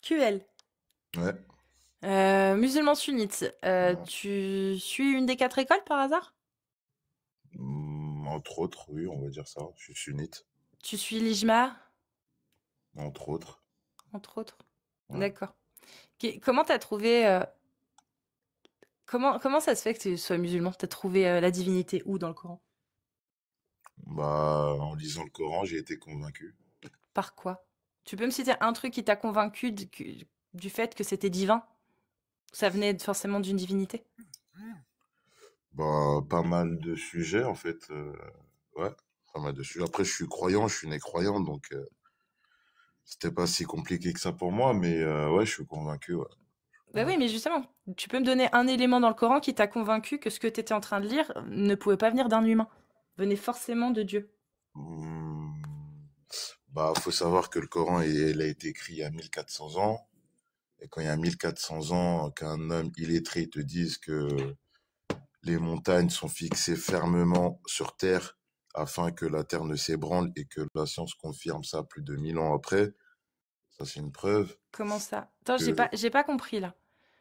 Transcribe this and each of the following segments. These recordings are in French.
QL. Ouais. Musulman sunnite. Tu suis une des quatre écoles par hasard? Entre autres, oui, on va dire ça. Je suis sunnite, Tu suis l'Ijma, entre autres. entre autres? Ouais. D'accord. Comment t'as trouvé... comment ça se fait que tu sois musulman? T'as trouvé la divinité où dans le Coran? Bah, en lisant le Coran, j'ai été convaincu. Par quoi? Tu peux me citer un truc qui t'a convaincu du fait que c'était divin? Ça venait forcément d'une divinité? Bah, pas mal de sujets, en fait. Ouais, pas mal de sujets. Après, je suis croyant, je suis né croyant, donc c'était pas si compliqué que ça pour moi, mais ouais, je suis convaincu, ouais. Bah oui, mais justement, tu peux me donner un élément dans le Coran qui t'a convaincu que ce que tu étais en train de lire ne pouvait pas venir d'un humain, venait forcément de Dieu. Hmm. Bah, faut savoir que le Coran, il a été écrit il y a 1400 ans. Et quand il y a 1400 ans, qu'un homme illettré te dise que les montagnes sont fixées fermement sur Terre afin que la Terre ne s'ébranle et que la science confirme ça plus de 1000 ans après, ça c'est une preuve Comment ça? Attends, que j'ai pas compris là.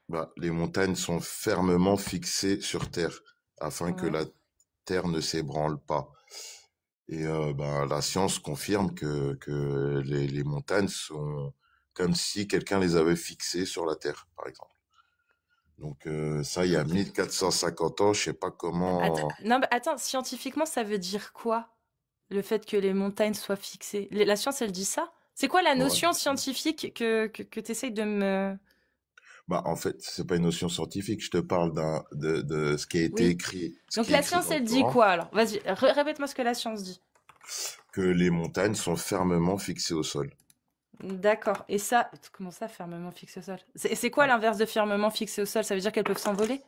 bah, les montagnes sont fermement fixées sur Terre afin que Ouais. la Terre ne s'ébranle pas. Et bah, la science confirme que les montagnes sont comme si quelqu'un les avait fixées sur la Terre, par exemple. Donc ça, il y a Co- 1450 ans, je sais pas Attends, comment. non, attends, scientifiquement, ça veut dire quoi? Le fait que les montagnes soient fixées. La science, elle dit ça? C'est quoi la Ouais. notion scientifique que tu essayes de me... Bah, en fait, c'est pas une notion scientifique. Je te parle de ce qui a été Oui. écrit, ce Donc qui est la écrit science, dans le elle dit Coran, quoi alors? Vas-y, répète-moi ce que la science dit. que les montagnes sont fermement fixées au sol. D'accord. Et ça, comment ça, fermement fixé au sol? C'est quoi Ouais. l'inverse de fermement fixé au sol? Ça veut dire qu'elles peuvent s'envoler?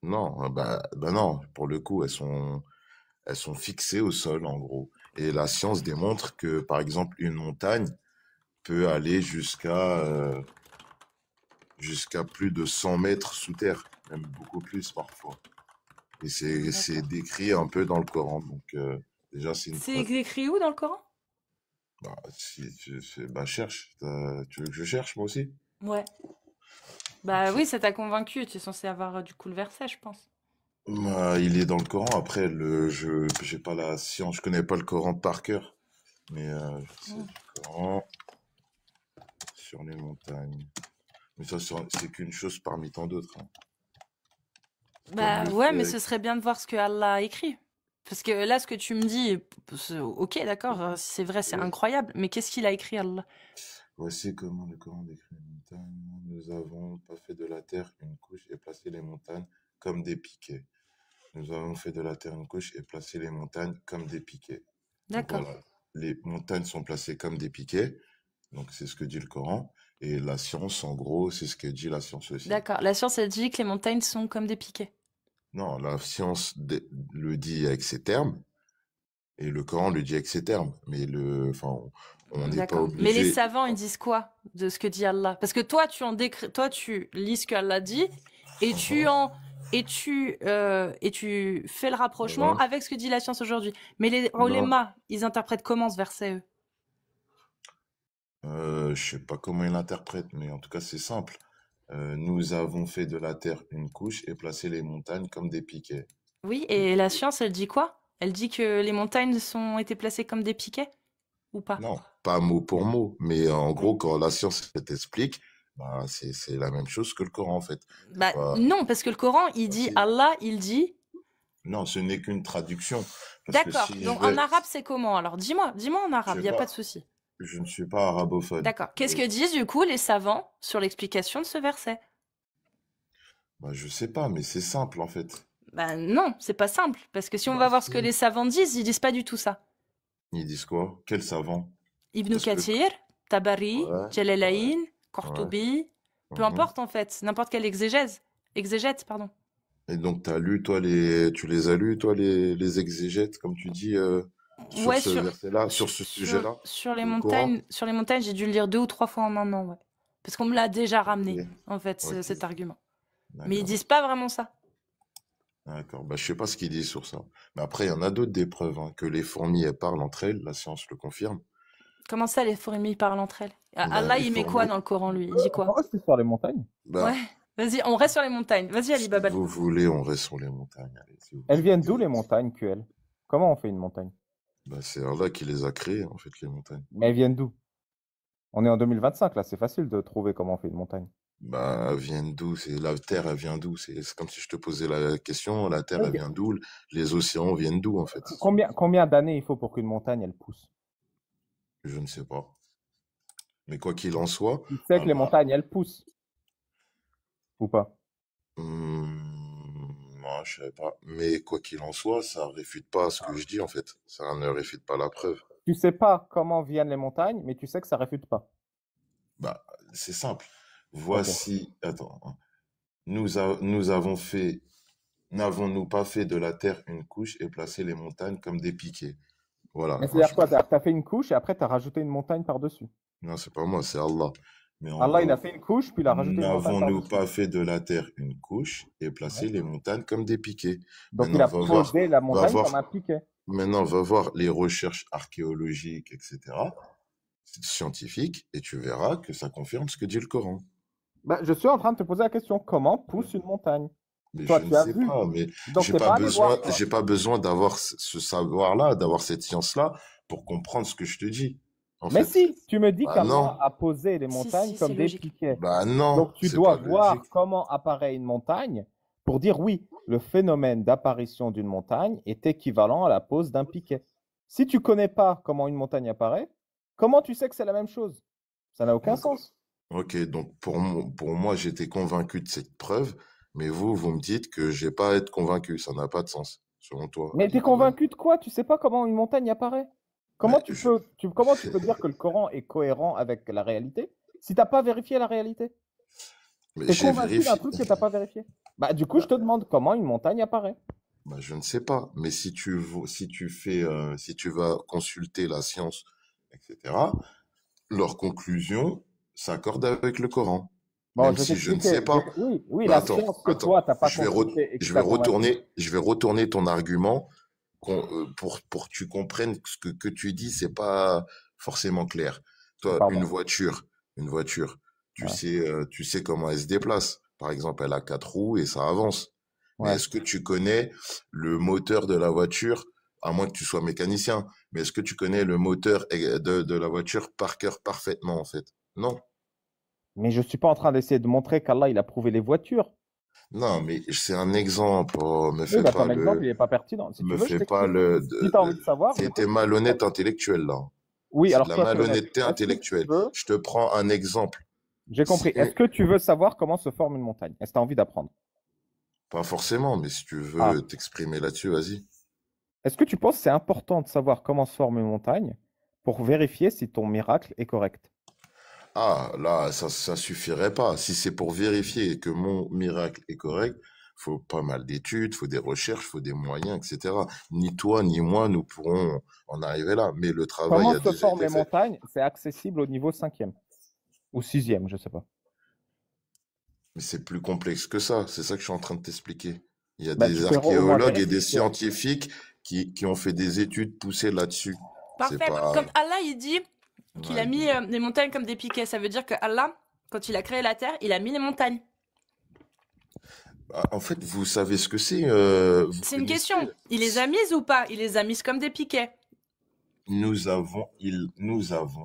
Non, bah non. Pour le coup, elles sont fixées au sol, en gros. Et la science démontre que, par exemple, une montagne peut aller jusqu'à plus de 100 mètres sous terre, même beaucoup plus parfois. Et c'est D'accord. décrit un peu dans le Coran. Donc, déjà, c'est une C'est preuve. écrit où dans le Coran? Bah, si bah, cherche. Tu veux que je cherche, moi aussi? Ouais. Bah oui, ça t'a convaincu. Tu es censé avoir du coup le verset, je pense. Bah, il est dans le Coran. Après, j'ai pas la science, je connais pas le Coran par cœur, mais je sais Hmm. du Coran sur les montagnes. Mais ça, c'est qu'une chose parmi tant d'autres, hein. Comme Bah le ouais, mais fait. ce serait bien de voir ce que Allah a écrit. Parce que là, ce que tu me dis, ok, d'accord, si c'est vrai, c'est euh, incroyable. Mais qu'est-ce qu'il a écrit, Allah? Voici comment le Coran décrit les montagnes. Nous avons pas fait de la terre une couche et placé les montagnes comme des piquets. Nous avons fait de la terre une couche et placé les montagnes comme des piquets. Donc D'accord. voilà, les montagnes sont placées comme des piquets. Donc c'est ce que dit le Coran. Et la science, en gros, c'est ce que dit la science aussi. D'accord. La science, elle dit que les montagnes sont comme des piquets. Non, la science le dit avec ses termes et le Coran le dit avec ses termes. Mais enfin, on n'est pas D'accord. Mais les obligé. savants, ils disent quoi de ce que dit Allah? Parce que toi, toi, tu lis ce qu'Allah dit et Mhm. et tu fais le rapprochement Ouais. avec ce que dit la science aujourd'hui. Mais les Non, ulémas, ils interprètent comment ce verset, eux? je sais pas comment il l'interprète, mais en tout cas c'est simple. Nous avons fait de la terre une couche et placé les montagnes comme des piquets. Oui, Donc, et la science, elle dit quoi? Elle dit que les montagnes sont été placées comme des piquets ou pas? non, pas mot pour mot, mais en Oui. gros, quand la science elle t'explique, bah, c'est la même chose que le Coran en fait. T'es Bah pas, non, parce que le Coran, il bah, dit si. Allah, il dit. Non, ce n'est qu'une traduction. Parce que D'accord. si je Donc en vais, arabe, c'est comment? Alors dis-moi en je arabe, sais il y a pas de pas, souci. je ne suis pas arabophone. D'accord. Qu'est-ce Et, que disent du coup les savants sur l'explication de ce verset? bah, je sais pas, mais c'est simple en fait. Ben non, c'est pas simple, parce que si on Bah, va voir ce que si. les savants disent, ils disent pas du tout ça. Ils disent quoi? Quel savant? Ibn Parce que, Kathir, Tabari, ouais, ouais, Jalalayn, ouais. Qurtubi, peu Mhm. importe en fait, n'importe quel exégète, pardon. Et donc, tu les as lus, toi, les exégètes, comme tu dis, sur Ouais, ce verset-là, sur ce sujet-là, du Coran? sur les montagnes, j'ai dû le lire 2 ou 3 fois en un an, ouais. Parce qu'on me l'a déjà Ok, ramené, en fait, ok, cet argument. Mais ils d'accord, disent pas vraiment ça. d'accord. Bah, je sais pas ce qu'ils disent sur ça. Mais après, il y en a d'autres des preuves, hein, que les fourmis, elles parlent entre elles, la science le confirme. Comment ça, les fourmis parlent entre elles? Bah, Allah, les il met quoi fourmis. dans le Coran, lui? Il dit On quoi? reste sur les montagnes. Ouais, Bah, vas-y, on reste sur les montagnes. Vas-y, Ali si Baba. vous voulez, on reste sur les montagnes. Allez, si vous Elles viennent d'où voulez. les montagnes, QL? Comment on fait une montagne? Bah, c'est Allah qui les a créées, en fait, les montagnes. Mais elles viennent d'où? On est en 2025, là, c'est facile de trouver comment on fait une montagne. Bah, elles viennent d'où? C'est la Terre, elle vient d'où? C'est comme si je te posais la question, la Terre, elle Ok. vient d'où? Les océans viennent d'où, en fait? Combien d'années il faut pour qu'une montagne, elle pousse? Je ne sais pas. Mais quoi qu'il en soit, Tu sais que les Allah, montagnes, elles poussent, ou pas? non, je savais pas. Mais quoi qu'il en soit, ça réfute pas ce que je dis, en fait. Ça ne réfute pas la preuve. Tu sais pas comment viennent les montagnes, mais tu sais que ça réfute pas. Bah, c'est simple. Ok. Voici, attends, hein. Nous avons fait, n'avons-nous pas fait de la terre une couche et placé les montagnes comme des piquets? Voilà. Mais Moi, c'est-à-dire quoi? T'as fait une couche et après t'as rajouté une montagne par-dessus. non, c'est pas moi, c'est Allah. Mais en Allah, il a gros, fait une couche, puis il a rajouté une montagne n'avons-nous par-dessus. pas fait de la terre une couche et placé Ouais. les montagnes comme des piquets? Donc il Maintenant, a posé la va montagne voir, comme un piquet. maintenant, va voir les recherches archéologiques, etc., scientifiques, et tu verras que ça confirme ce que dit le Coran. Bah, je suis en train de te poser la question, comment pousse une montagne? Mais Toi, je ne tu as sais vu. pas, mais Donc t'es pas allé voir, toi. j'ai pas besoin d'avoir ce savoir-là, d'avoir cette science-là pour comprendre ce que je te dis, en Mais fait. si, tu me dis Bah qu'Allah non, a posé les montagnes Si, comme c'est des logique. piquets. bah non, Donc tu c'est dois pas voir logique. comment apparaît une montagne pour dire oui, le phénomène d'apparition d'une montagne est équivalent à la pose d'un piquet. Si tu connais pas comment une montagne apparaît, comment tu sais que c'est la même chose? Ça n'a aucun Donc, sens. ok, donc pour moi, j'étais convaincu de cette preuve, mais vous me dites que j'ai pas à être convaincu, ça n'a pas de sens, selon toi, Mais Ali t'es Baba. convaincu de quoi? Tu sais pas comment une montagne apparaît? Comment Mais comment tu peux dire que le Coran est cohérent avec la réalité si t'as pas vérifié la réalité? mais T'es j'ai convaincu d'un vérifié. truc que t'as pas vérifié. Bah du coup, je Bah, te demande comment une montagne apparaît. bah, je ne sais pas, mais si tu vas consulter la science, etc., leurs conclusions s'accordent avec le Coran. Bon, Même je vais si je ne t'expliquer. sais pas. Oui, oui, Bah la attends, science que attends. toi, t'as pas consultée et que t'as convaincu. Je vais retourner ton argument pour que tu comprennes que tu dis, c'est pas forcément clair. Toi, Pardon. une voiture, Ouais. tu sais comment elle se déplace. Par exemple, elle a quatre roues et ça avance. Mais Ouais. est-ce que tu connais le moteur de la voiture, à moins que tu sois mécanicien, mais est-ce que tu connais le moteur de la voiture par cœur parfaitement, en fait? Non. Mais je suis pas en train d'essayer de montrer qu'Allah, il a prouvé les voitures. Non, mais c'est un exemple. Oh, Oui, bah ton exemple, il est pas pertinent. Si tu me veux, je fais pas t'explique. le, Si tu as envie de savoir, je peux c'était t'expliquer. malhonnête intellectuel, là. Oui, C'est de alors la sois honnête. malhonnêteté Est-ce que tu intellectuelle. veux, Je te prends un exemple. j'ai compris. Est-ce C'est que tu veux savoir comment se forme une montagne? Est-ce que tu as envie d'apprendre? pas forcément, mais si tu Ah. veux t'exprimer là-dessus, vas-y. Est-ce que tu penses que c'est important de savoir comment se forme une montagne pour vérifier si ton miracle est correct? Ah, là, ça suffirait pas. Si c'est pour vérifier que mon miracle est correct, faut pas mal d'études, faut des recherches, faut des moyens, etc. Ni toi, ni moi, nous pourrons en arriver là. Mais le travail Comment a se déjà forment été les fait. montagnes? C'est accessible au niveau 5e ou 6e, je sais pas. Mais c'est plus complexe que ça. C'est ça que je suis en train de t'expliquer. Il y a Bah, des tu peux au moins archéologues et des vérifier. scientifiques qui ont fait des études poussées là-dessus. C'est Parfait. pas... Quand Allah, il dit qu'il Ouais, a mis dis-moi. les montagnes comme des piquets, ça veut dire que Allah, quand il a créé la terre, il a mis les montagnes. Bah, en fait, vous savez ce que c'est. Vous C'est une connaissez. question. Il les a mises ou pas? Il les a mises comme des piquets. Nous avons,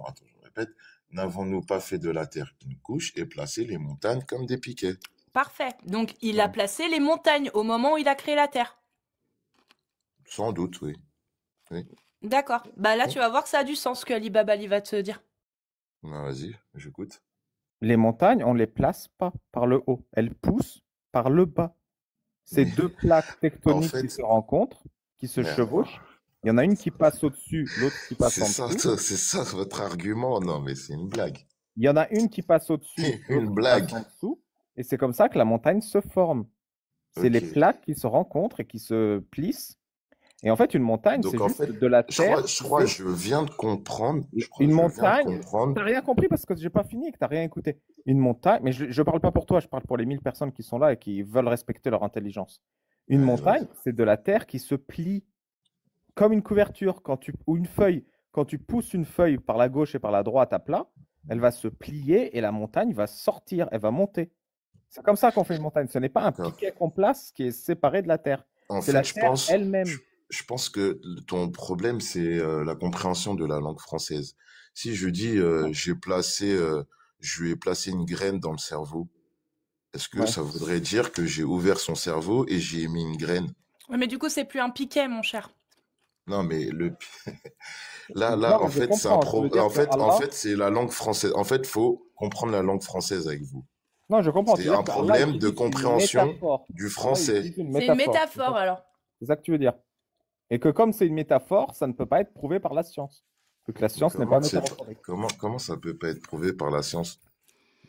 attends, je répète, n'avons-nous pas fait de la terre une couche et placé les montagnes comme des piquets? Parfait. Donc, il a Ouais. placé les montagnes au moment où il a créé la terre. Sans doute, oui. Oui. D'accord. Bah là, Oui. tu vas voir que ça a du sens ce que Ali Baba Ali va te dire. Ah, vas-y, j'écoute. Les montagnes, on les place pas par le haut. Elles poussent par le bas. C'est Mais deux plaques en tectoniques qui fait, se rencontrent, qui se mais chevauchent. Il y en a une qui passe au-dessus, l'autre qui passe en dessous. c'est ça votre argument. Non, mais c'est une blague. Il y en a une qui passe au-dessus, l'autre Une qui passe blague. en dessous. Et c'est comme ça que la montagne se forme. C'est les Ok. plaques qui se rencontrent et qui se plissent. Et en fait, une montagne, Donc c'est en juste fait, de la terre. je crois que je viens de comprendre. Je crois Une que je viens de montagne, comprendre. t'as rien compris parce que j'ai pas fini et que t'as rien écouté. Une montagne, mais je parle pas pour toi, je parle pour les 1000 personnes qui sont là et qui veulent respecter leur intelligence. Une Allez, vas-y. montagne, c'est de la terre qui se plie comme une couverture ou une feuille. quand tu pousses une feuille par la gauche et par la droite à plat, elle va se plier et la montagne va sortir, elle va monter. C'est comme ça qu'on fait une montagne. Ce n'est pas un D'accord. piquet qu'on place qui est séparé de la terre. En C'est fait, la terre elle-même. je pense que ton problème, c'est la compréhension de la langue française. Si je dis, je lui ai placé une graine dans le cerveau, est-ce que Ouais. ça voudrait dire que j'ai ouvert son cerveau et j'ai mis une graine? Ouais, mais du coup, c'est plus un piquet, mon cher. Non, mais là, Non, en mais je fait, c'est un comprends. Je veux dire en que fait, Allah, c'est la langue française. En fait, faut comprendre la langue française avec vous. non, je comprends. C'est C'est-à-dire un que Allah problème de utilise une compréhension métaphore. du Allah français. utilise une C'est une métaphore. métaphore, alors. C'est ça que tu veux dire. Et que comme c'est une métaphore, ça ne peut pas être prouvé par la science. Que la science n'est pas Comment c'est, métaphorique. comment ça peut pas être prouvé par la science?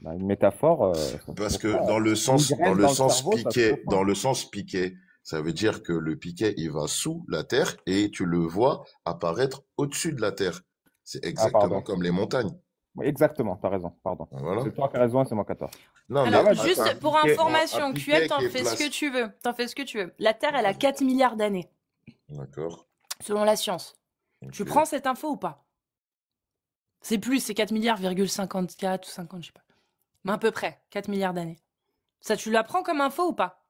Bah, une métaphore, ça se Parce trouve que pas. dans le Une sens, graine dans le cerveau, ça se piquet, trouve pas. dans le sens piquet, ça veut dire que le piquet, il va sous la terre et tu le vois apparaître au-dessus de la terre. C'est Ah, exactement pardon. comme les montagnes. Oui, exactement, tu as raison, pardon. Voilà. C'est toi qui as raison et c'est moi qui as tort. Non, mais Alors, ouais, juste un pour piquet- information, un QL, piquet t'en qui est fais ce que placé- tu veux. T'en fais ce que tu veux. La Terre, elle a 4 milliards d'années, D'accord. selon la science. Tu Ok. prends cette info ou pas? C'est plus, c'est 4 milliards,54 ou 50, je sais pas. Mais à peu près, 4 milliards d'années. Ça, tu la prends comme info ou pas?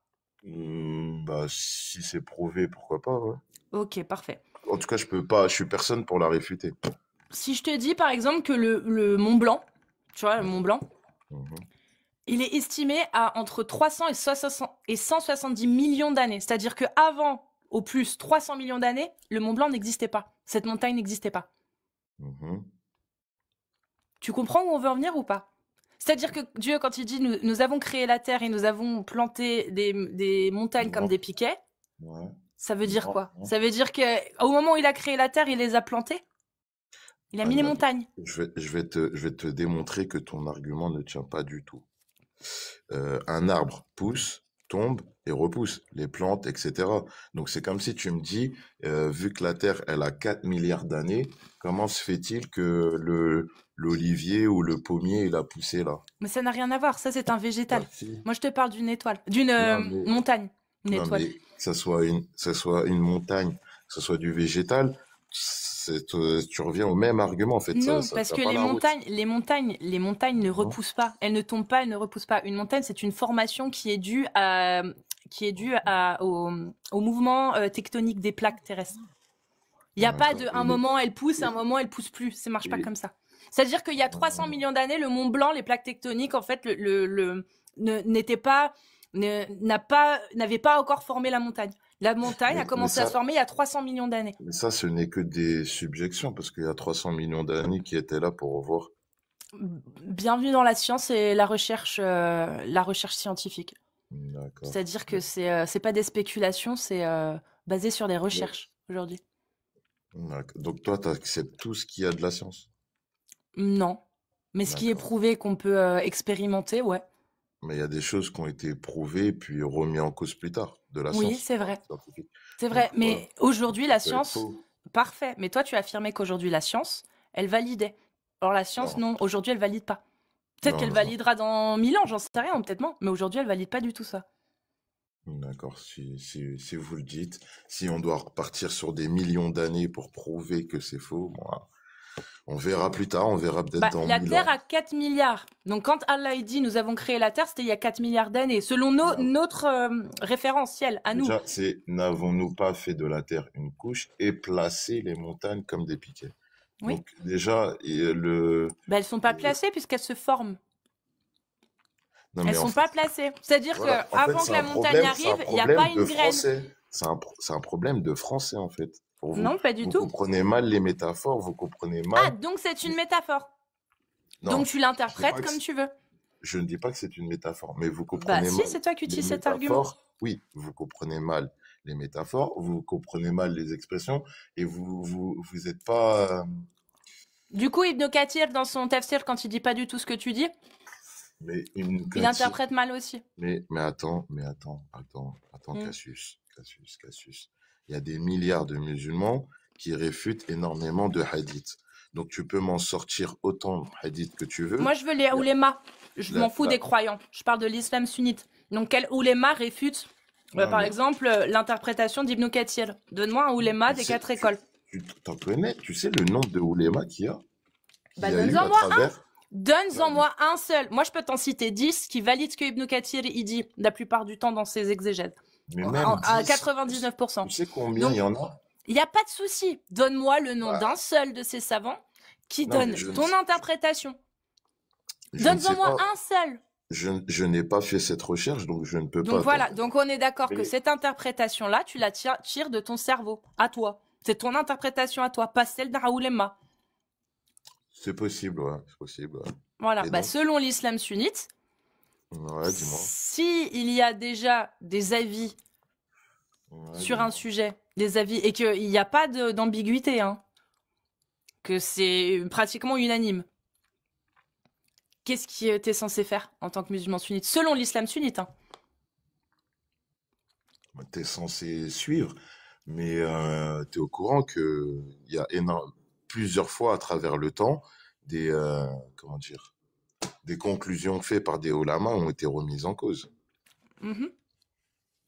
Bah, si c'est prouvé, pourquoi pas, ouais. Ok, parfait. En tout cas, je suis personne pour la réfuter. Si je te dis, par exemple, que le Mont Blanc, tu vois, le Mont Blanc, Mhm. il est estimé à entre 300 et 170 millions d'années. C'est-à-dire que avant, au plus 300 millions d'années, le Mont Blanc n'existait pas. Cette montagne n'existait pas. Mhm. Tu comprends où on veut en venir ou pas? C'est-à-dire que Dieu, quand il dit nous avons créé la terre et nous avons planté des montagnes comme Non. des piquets, Ouais. ça veut dire Non, quoi? non. Ça veut dire qu'au moment où il a créé la terre, il les a plantées? Il a mis les non. montagnes. Je vais te démontrer que ton argument ne tient pas du tout. Un arbre pousse, tombe et repousse, les plantes, etc. Donc c'est comme si tu me dis, vu que la Terre, elle a 4 milliards d'années, comment se fait-il que l'olivier ou le pommier, il a poussé là? Mais ça n'a rien à voir. Ça, c'est un végétal. Bah, si. Moi, je te parle d'une étoile. D'une Non, mais- montagne. Une Non, étoile. mais que ça soit une montagne, que ce soit du végétal, tu reviens au même argument en fait. Non, Ça parce tient que pas la route. les montagnes ne repoussent pas. Elles ne tombent pas, elles ne repoussent pas. Une montagne, c'est une formation qui est due au mouvement tectonique des plaques terrestres. Il n'y a pas de D'accord. un moment elle pousse, un moment elle pousse plus. Ça marche pas Et- comme ça. C'est-à-dire qu'il y a 300 millions d'années, le Mont Blanc, les plaques tectoniques, en fait, n'avaient pas encore formé la montagne. La montagne a commencé à se former il y a 300 millions d'années. Mais ça, ce n'est que des subjections, parce qu'il y a 300 millions d'années qui étaient là pour voir. Bienvenue dans la science et la recherche scientifique. D'accord. C'est-à-dire que c'est pas des spéculations, c'est basé sur des recherches aujourd'hui. D'accord. Donc toi, tu acceptes tout ce qu'il y a de la science. Non. Mais ce qui est D'accord. prouvé qu'on peut expérimenter, ouais. Mais il y a des choses qui ont été prouvées puis remises en cause plus tard, de la Oui, science c'est vrai. scientifique. C'est vrai. Donc, Mais voilà. aujourd'hui, la Ça peut être science, faux. parfait. Mais toi, tu as affirmé qu'aujourd'hui, la science, elle validait. Or, la science, Non. non. Aujourd'hui, elle valide pas. Peut-être Non, qu'elle non. validera dans 1000 ans, j'en sais rien, peut-être non. Mais aujourd'hui, elle valide pas du tout ça. D'accord, si vous le dites, si on doit repartir sur des millions d'années pour prouver que c'est faux, moi, on verra plus tard, on verra peut-être Bah, dans la 1000 Terre ans. a 4 milliards. Donc, quand Allah il dit nous avons créé la Terre, c'était il y a 4 milliards d'années. Selon notre référentiel, à nous. Déjà, n'avons-nous pas fait de la Terre une couche et placé les montagnes comme des piquets? Oui. Donc déjà, Bah, elles sont pas placées puisqu'elles se forment. non, mais Elles en sont fait, pas placées. C'est-à-dire voilà. que En fait, avant c'est que la un montagne problème, c'est un arrive, il n'y a problème pas de une graine. français. C'est un problème de français, en fait, pour vous. Non, pas du Vous tout. comprenez mal les métaphores, vous comprenez Ah, mal. donc c'est une métaphore. Non, Donc tu je dis l'interprètes pas que comme c'est- tu veux. je ne dis pas que c'est une métaphore, mais vous Bah comprenez si, mal c'est toi qui les utilises cet argument. métaphores. Oui, vous comprenez mal les métaphores, vous comprenez mal les expressions, et vous êtes pas. Du coup, Ibn Kathir, dans son tafsir, quand il dit pas du tout ce que tu dis, Mais il interprète mal aussi. Mais attends, Mm. Cassius. Il y a des milliards de musulmans qui réfutent énormément de hadiths. Donc tu peux m'en sortir autant de hadiths que tu veux. Moi, je veux les oulémas. Je La- m'en fous la- des croyants. Je parle de l'islam sunnite. Donc, quel ouléma réfute, Non, par mais- exemple, l'interprétation d'Ibn Kathir? Donne-moi un ouléma des C'est- 4 écoles. Tu t'en connais, tu sais le nombre de oulémas Bah, qu'il y a eu donne-en à moi un. travers. Donne-en moi un seul. Moi, je peux t'en citer 10 qui valident ce que Ibn Kathir il dit la plupart du temps dans ses exégèses. Mais même À 10, 99%. tu sais combien Donc, il y en a? il n'y a pas de souci. Donne-moi le nom Bah, d'un seul de ces savants qui non, mais donne je ne, ton interprétation. je ne Donne-en sais moi pas. un seul. Je n'ai pas fait cette recherche, donc je ne peux Donc pas voilà, t'en. donc on est d'accord que Mais cette interprétation-là, tu la tires de ton cerveau, à toi. C'est ton interprétation à toi, pas celle d'un Raoulema. c'est possible, ouais, c'est possible. Ouais. Voilà, Et bah, donc, selon l'islam sunnite, ouais, dis-moi. si il y a déjà des avis Ouais, sur un dis-moi. sujet, des avis, et qu'il n'y a pas d'ambiguïté, hein, que c'est pratiquement unanime, qu'est-ce que tu es censé faire en tant que musulman sunnite, selon l'islam sunnite, hein. T'es censé suivre, mais t'es au courant que il y a plusieurs fois à travers le temps des comment dire, des conclusions faites par des ulamas ont été remises en cause. Mhm.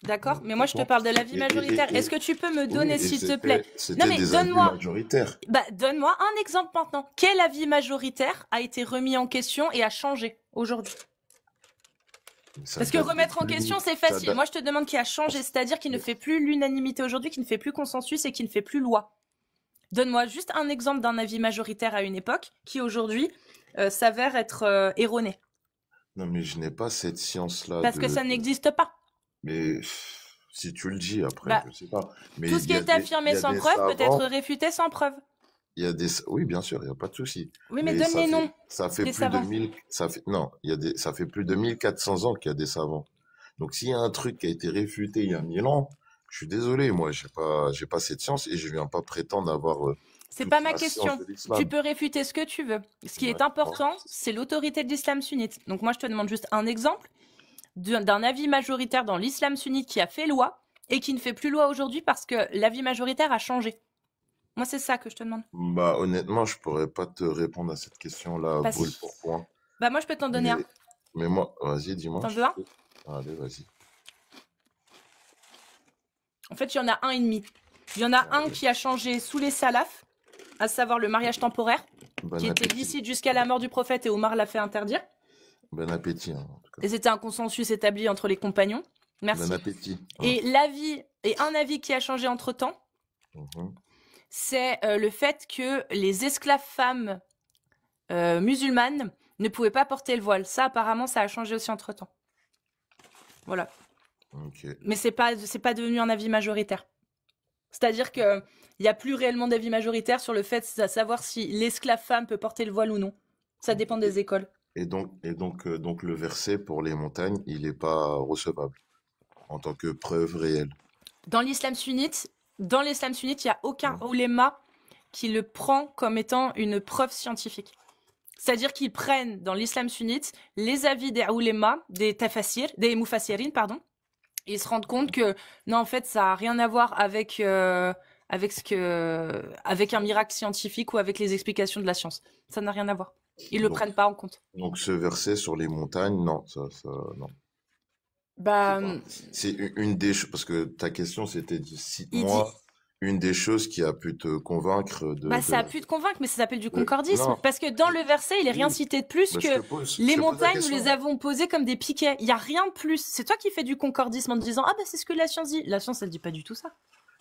D'accord, Donc, mais moi par je te contre, parle de l'avis majoritaire. Est-ce et que tu peux me oui, donner, et s'il te plaît? Non c'était mais des avis majoritaires. donne-moi un exemple maintenant. Quel avis majoritaire a été remis en question et a changé aujourd'hui? Ça Parce que date remettre en depuis, question, c'est ça facile. date, Moi, je te demande qui a changé, c'est-à-dire qui ne fait plus l'unanimité aujourd'hui, qui ne fait plus consensus et qui ne fait plus loi. Donne-moi juste un exemple d'un avis majoritaire à une époque qui aujourd'hui s'avère être erroné. non, mais je n'ai pas cette science-là Parce que ça n'existe pas. mais si tu le dis après, Bah, je sais pas. Mais tout ce qui est il affirmé y a sans des preuve peut être savants, réfuté sans preuve. oui, bien sûr, il n'y a pas de souci. Oui, mais Mais donne les noms ça fait des plus de savants. 1000, non, ça fait plus de 1400 ans qu'il y a des savants. Donc, s'il y a un truc qui a été réfuté il y a 1000 ans, je suis désolé, moi, j'ai pas cette science et je viens pas prétendre avoir C'est toute pas ma la science question. de Tu l'islam. peux réfuter ce que tu veux. Ce qui est Ouais, important, c'est l'autorité de l'islam sunnite. Donc moi, je te demande juste un exemple d'un avis majoritaire dans l'islam sunnite qui a fait loi et qui ne fait plus loi aujourd'hui parce que l'avis majoritaire a changé. Moi, c'est ça que je te demande. bah, honnêtement, je pourrais pas te répondre à cette question-là, Parce... boule pour point. Bah moi, je peux t'en donner un. Mais moi, vas-y, dis-moi. T'en veux un? Allez, vas-y. En fait, il y en a un et demi. Il y en a un Allez. qui a changé sous les salafs, à savoir le mariage temporaire, Bon qui était appétit. licite jusqu'à la mort du prophète et Omar l'a fait interdire. Bon appétit, hein, en tout cas. Et c'était un consensus établi entre les compagnons. Merci. Bon appétit. Hein. Et un avis qui a changé entre-temps, Mhm. c'est le fait que les esclaves femmes musulmanes ne pouvaient pas porter le voile. Ça, apparemment, ça a changé aussi entre-temps. Voilà. Ok. Mais c'est pas devenu un avis majoritaire. C'est-à-dire que il y a plus réellement d'avis majoritaire sur le fait de savoir si l'esclave femme peut porter le voile ou non. Ça dépend des écoles. Donc le verset pour les montagnes, il n'est pas recevable en tant que preuve réelle. Dans l'islam sunnite, il n'y a aucun uléma qui le prend comme étant une preuve scientifique. C'est-à-dire qu'ils prennent dans l'islam sunnite les avis des ulémas, des mufassirin, pardon, et ils se rendent compte que non, en fait, ça a rien à voir avec avec un miracle scientifique ou avec les explications de la science. Ça n'a rien à voir. Ils le Donc, prennent pas en compte. donc ce verset sur les montagnes, non, non. Bah, C'est une des choses, parce que ta question c'était il dit, cite-moi une des choses qui a pu te convaincre ça a pu te convaincre, mais ça s'appelle du concordisme. non, Parce que dans le verset, il est rien oui, cité de plus bah, que je te les pose la montagnes, nous les question. avons posées comme des piquets. Il y a rien de plus. C'est toi qui fais du concordisme en te disant, ah bah c'est ce que la science dit. La science, elle dit pas du tout ça.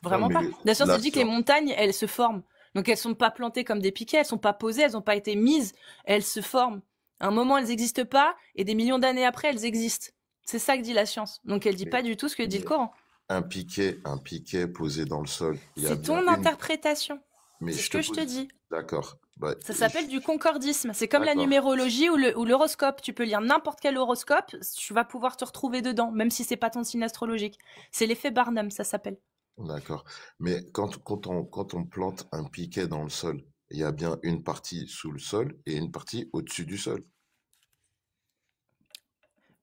Non, Vraiment mais pas. La science, la elle dit que les science, montagnes, elles se forment. Donc elles sont pas plantées comme des piquets, elles sont pas posées, elles ont pas été mises, elles se forment. À un moment, elles n'existent pas, et des millions d'années après, elles existent. C'est ça que dit la science. Donc elle dit mais, pas du tout ce que dit le mais Coran. un piquet posé dans le sol, il y a C'est bien ton interprétation. mais C'est ce je te que je te pose, dis. d'accord, bah, Ça s'appelle du concordisme. C'est comme la d'accord, numérologie ou l'horoscope. Tu peux lire n'importe quel horoscope, tu vas pouvoir te retrouver dedans, même si c'est pas ton signe astrologique. C'est l'effet Barnum, ça s'appelle. d'accord. Mais quand on plante un piquet dans le sol, il y a bien une partie sous le sol et une partie au-dessus du sol.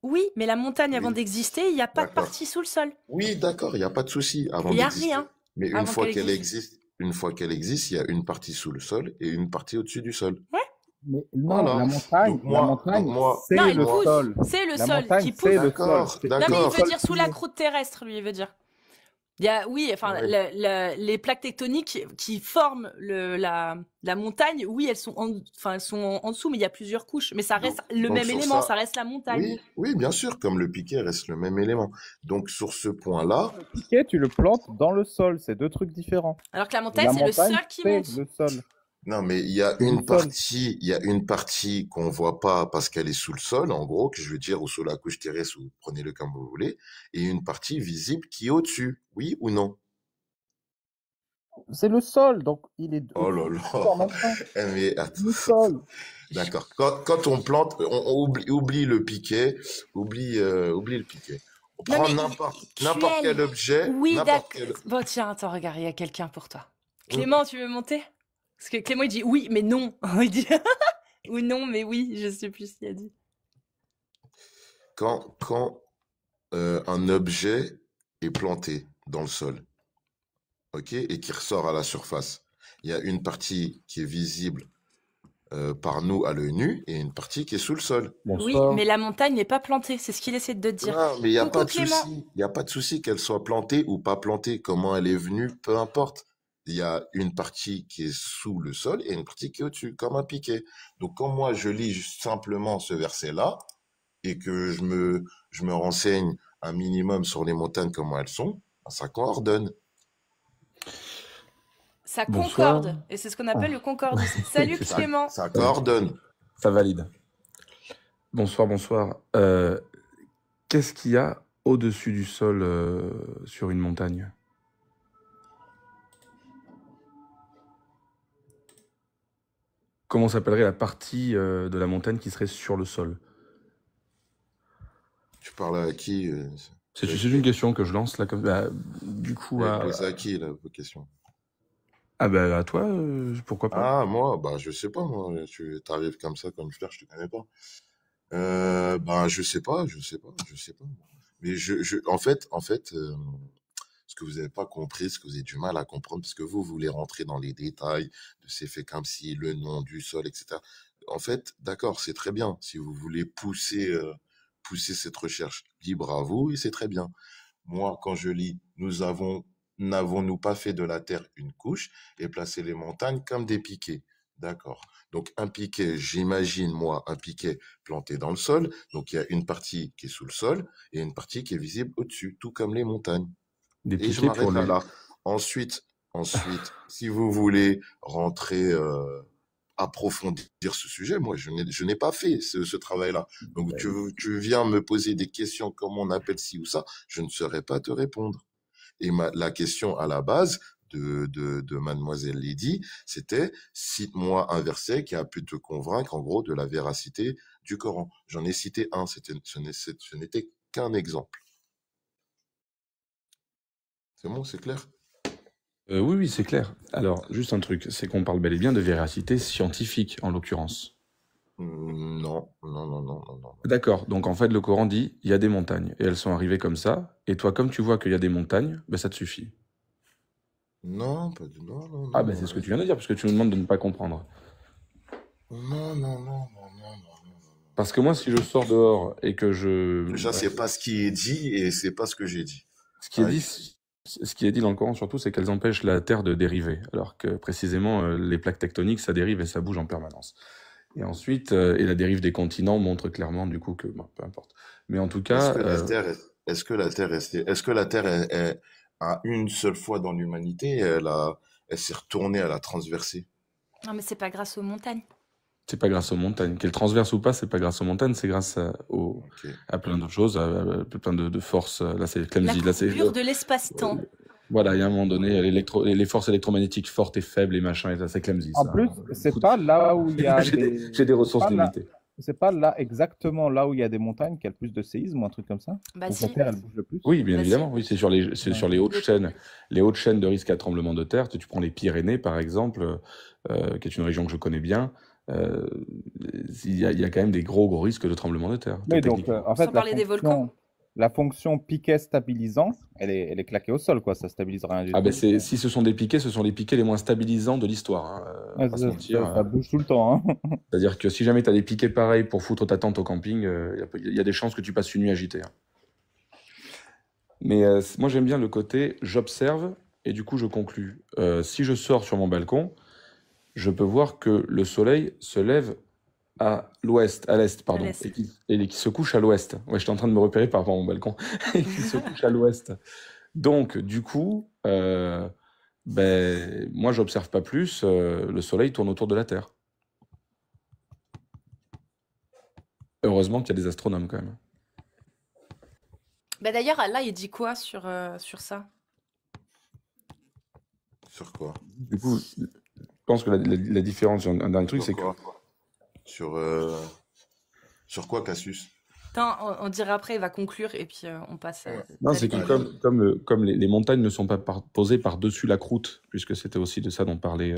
Oui, mais la montagne, avant Oui, d'exister, il n'y a pas de d'accord. partie sous le sol. Oui, d'accord, il n'y a pas de souci avant Il n'y a d'exister. rien Mais avant qu'elle existe. une fois qu'elle existe, il y a une partie sous le sol et une partie au-dessus du sol. Ouais. Mais non, Voilà. la montagne, Donc moi, Non, c'est il le pousse. sol. C'est le La sol montagne, qui c'est pousse. le sol. D'accord, C'est Non, mais il d'accord. veut sol dire qui sous la est. croûte terrestre, lui, il veut dire. Oui, enfin, Ouais. les plaques tectoniques qui forment la montagne, oui, elles sont en dessous, mais il y a plusieurs couches. Mais ça Donc, reste le donc même sur élément, ça, ça reste la montagne. oui, oui, bien sûr, comme le piquet reste le même élément. Donc sur ce point-là, Le piquet, tu le plantes dans le sol. C'est deux trucs différents. Alors que la Et montagne, la c'est le montagne, sol qui c'est monte. le sol. non, mais C'est le sol. il y a une partie qu'on voit pas parce qu'elle est sous le sol, en gros, que je veux dire, ou sous la couche terrestre, ou prenez-le comme vous voulez, et une partie visible qui est au-dessus, oui ou non? C'est le sol, donc il est Oh au-dessus là du sol en là, même temps. eh, mais attends, Le sol. d'accord. Quand on plante, oublie le piquet, oublie le piquet. On Non, prend mais n'importe Tuel. quel objet, Oui, n'importe d'accord. quel. Bon, tiens, attends, regarde, il y a quelqu'un pour toi. Oui. Clément, tu veux monter? Parce que Clément, il dit oui, mais non. Il dit ou non, mais oui, je sais plus ce qu'il a dit. Quand un objet est planté dans le sol, ok, et qui ressort à la surface, il y a une partie qui est visible par nous à l'œil nu et une partie qui est sous le sol. Oui, Bonsoir. mais la montagne n'est pas plantée, c'est ce qu'il essaie de te dire. Non, mais il n'y a Coucou pas de Clément. souci. Il n'y a pas de souci qu'elle soit plantée ou pas plantée. Comment elle est venue, peu importe. Il y a une partie qui est sous le sol et une partie qui est au-dessus, comme un piquet. Donc, quand moi, je lis simplement ce verset-là et que je me renseigne un minimum sur les montagnes, comment elles sont, ben, ça coordonne. Ça Bonsoir. concorde, et c'est ce qu'on appelle Ah. le concordisme. Salut C'est ça. Clément. Ça coordonne. Ça valide. Bonsoir, bonsoir. Qu'est-ce qu'il y a au-dessus du sol sur une montagne? Comment s'appellerait la partie de la montagne qui serait sur le sol? Tu parles à qui C'est une question que je lance là, comme du coup à... posé à qui, la question? Ah bah à toi, pourquoi pas? Ah, moi, bah, je sais pas, moi. Tu t'arrives comme ça, comme frère, je te connais pas. Ben, je sais pas, je sais pas, je sais pas. Mais en fait, ce que vous n'avez pas compris, ce que vous avez du mal à comprendre, parce que vous voulez rentrer dans les détails de ces faits comme si, le nom du sol, etc. En fait, d'accord, c'est très bien. Si vous voulez pousser cette recherche, libre à vous, et c'est très bien. Moi, quand je lis, n'avons-nous pas fait de la terre une couche et placé les montagnes comme des piquets? D'accord. Donc, un piquet, j'imagine, moi, un piquet planté dans le sol. Donc, il y a une partie qui est sous le sol et une partie qui est visible au-dessus, tout comme les montagnes. Des Et je piquets pour m'arrête les... là. Ensuite, si vous voulez rentrer, approfondir ce sujet, moi, je n'ai pas fait ce travail-là. Donc, tu viens me poser des questions, comment on appelle ci ou ça, je ne saurais pas te répondre. Et la question à la base de Mademoiselle Lady, c'était cite-moi un verset qui a pu te convaincre, en gros, de la véracité du Coran. J'en ai cité un, ce n'était qu'un exemple. C'est bon, c'est clair? Oui, oui, c'est clair. Alors, juste un truc, c'est qu'on parle bel et bien de véracité scientifique, en l'occurrence. Non. D'accord, donc en fait, le Coran dit, il y a des montagnes, et elles sont arrivées comme ça, et toi, comme tu vois qu'il y a des montagnes, ben, ça te suffit. Non, Ah ben c'est ce que tu viens de dire, parce que tu me demandes de ne pas comprendre. Non. Parce que moi, si je sors dehors et que je... Déjà, c'est pas ce qui est dit et c'est pas ce que j'ai dit. Ce qui est dit dans le Coran surtout, c'est qu'elles empêchent la Terre de dériver, alors que précisément, les plaques tectoniques, ça dérive et ça bouge en permanence. Et ensuite, et la dérive des continents montre clairement du coup que, bon, peu importe. Mais en tout cas... Est-ce que la Terre à une seule fois dans l'humanité, elle s'est retournée, elle a transversé? Non, mais c'est pas grâce aux montagnes. C'est pas grâce aux montagnes. Qu'elles transversent ou pas, c'est pas grâce aux montagnes, c'est grâce à plein d'autres choses, à plein de forces. Là, c'est La clumsy. Là, c'est courbure de l'espace-temps. voilà, il y a un moment donné, les forces électromagnétiques fortes et faibles et machin, et ça, c'est clumsy. En ça. plus, c'est pas là où il y a J'ai des ressources limitées. C'est pas là, exactement là où il y a des montagnes qu'il y a le plus de séismes ou un truc comme ça? Bah Où si. la Terre, elle bouge le plus? Oui, bien Bah, évidemment. Oui, c'est sur les hautes chaînes, de risque à tremblement de terre. Tu prends les Pyrénées, par exemple, qui est une région que je connais bien. Il y a quand même des gros risques de tremblement de terre. Oui, donc en fait, Sans parler des volcans. la fonction piquet stabilisant, elle est claquée au sol, quoi. Ça stabilise rien du Ah tout. ben si ce sont des piquets, ce sont les piquets les moins stabilisants de l'histoire. Hein, Ouais, pas se mentir. ça bouge tout le temps. Hein. C'est-à-dire que si jamais tu as des piquets pareils pour foutre ta tente au camping, il y a des chances que tu passes une nuit agitée. Hein. Mais moi, j'aime bien le côté j'observe et du coup, je conclus. Si je sors sur mon balcon, je peux voir que le soleil se lève à l'est, À pardon, l'est. et qui se couche à l'ouest. Ouais, j'étais en train de me repérer par rapport à mon balcon, et qui se couche à l'ouest. Donc, du coup, ben, moi, j'observe pas plus, le soleil tourne autour de la Terre. Heureusement qu'il y a des astronomes quand même. Bah d'ailleurs, Allah, il dit quoi sur ça? Sur quoi? Du coup, je pense que la différence, un dernier truc, Sur c'est que quoi? Sur, sur quoi, Cassius? Attends, on dirait après, il va conclure et puis on passe à non, ta c'est que vie. Allez. comme les montagnes ne sont pas posées par-dessus la croûte, puisque c'était aussi de ça dont parlait,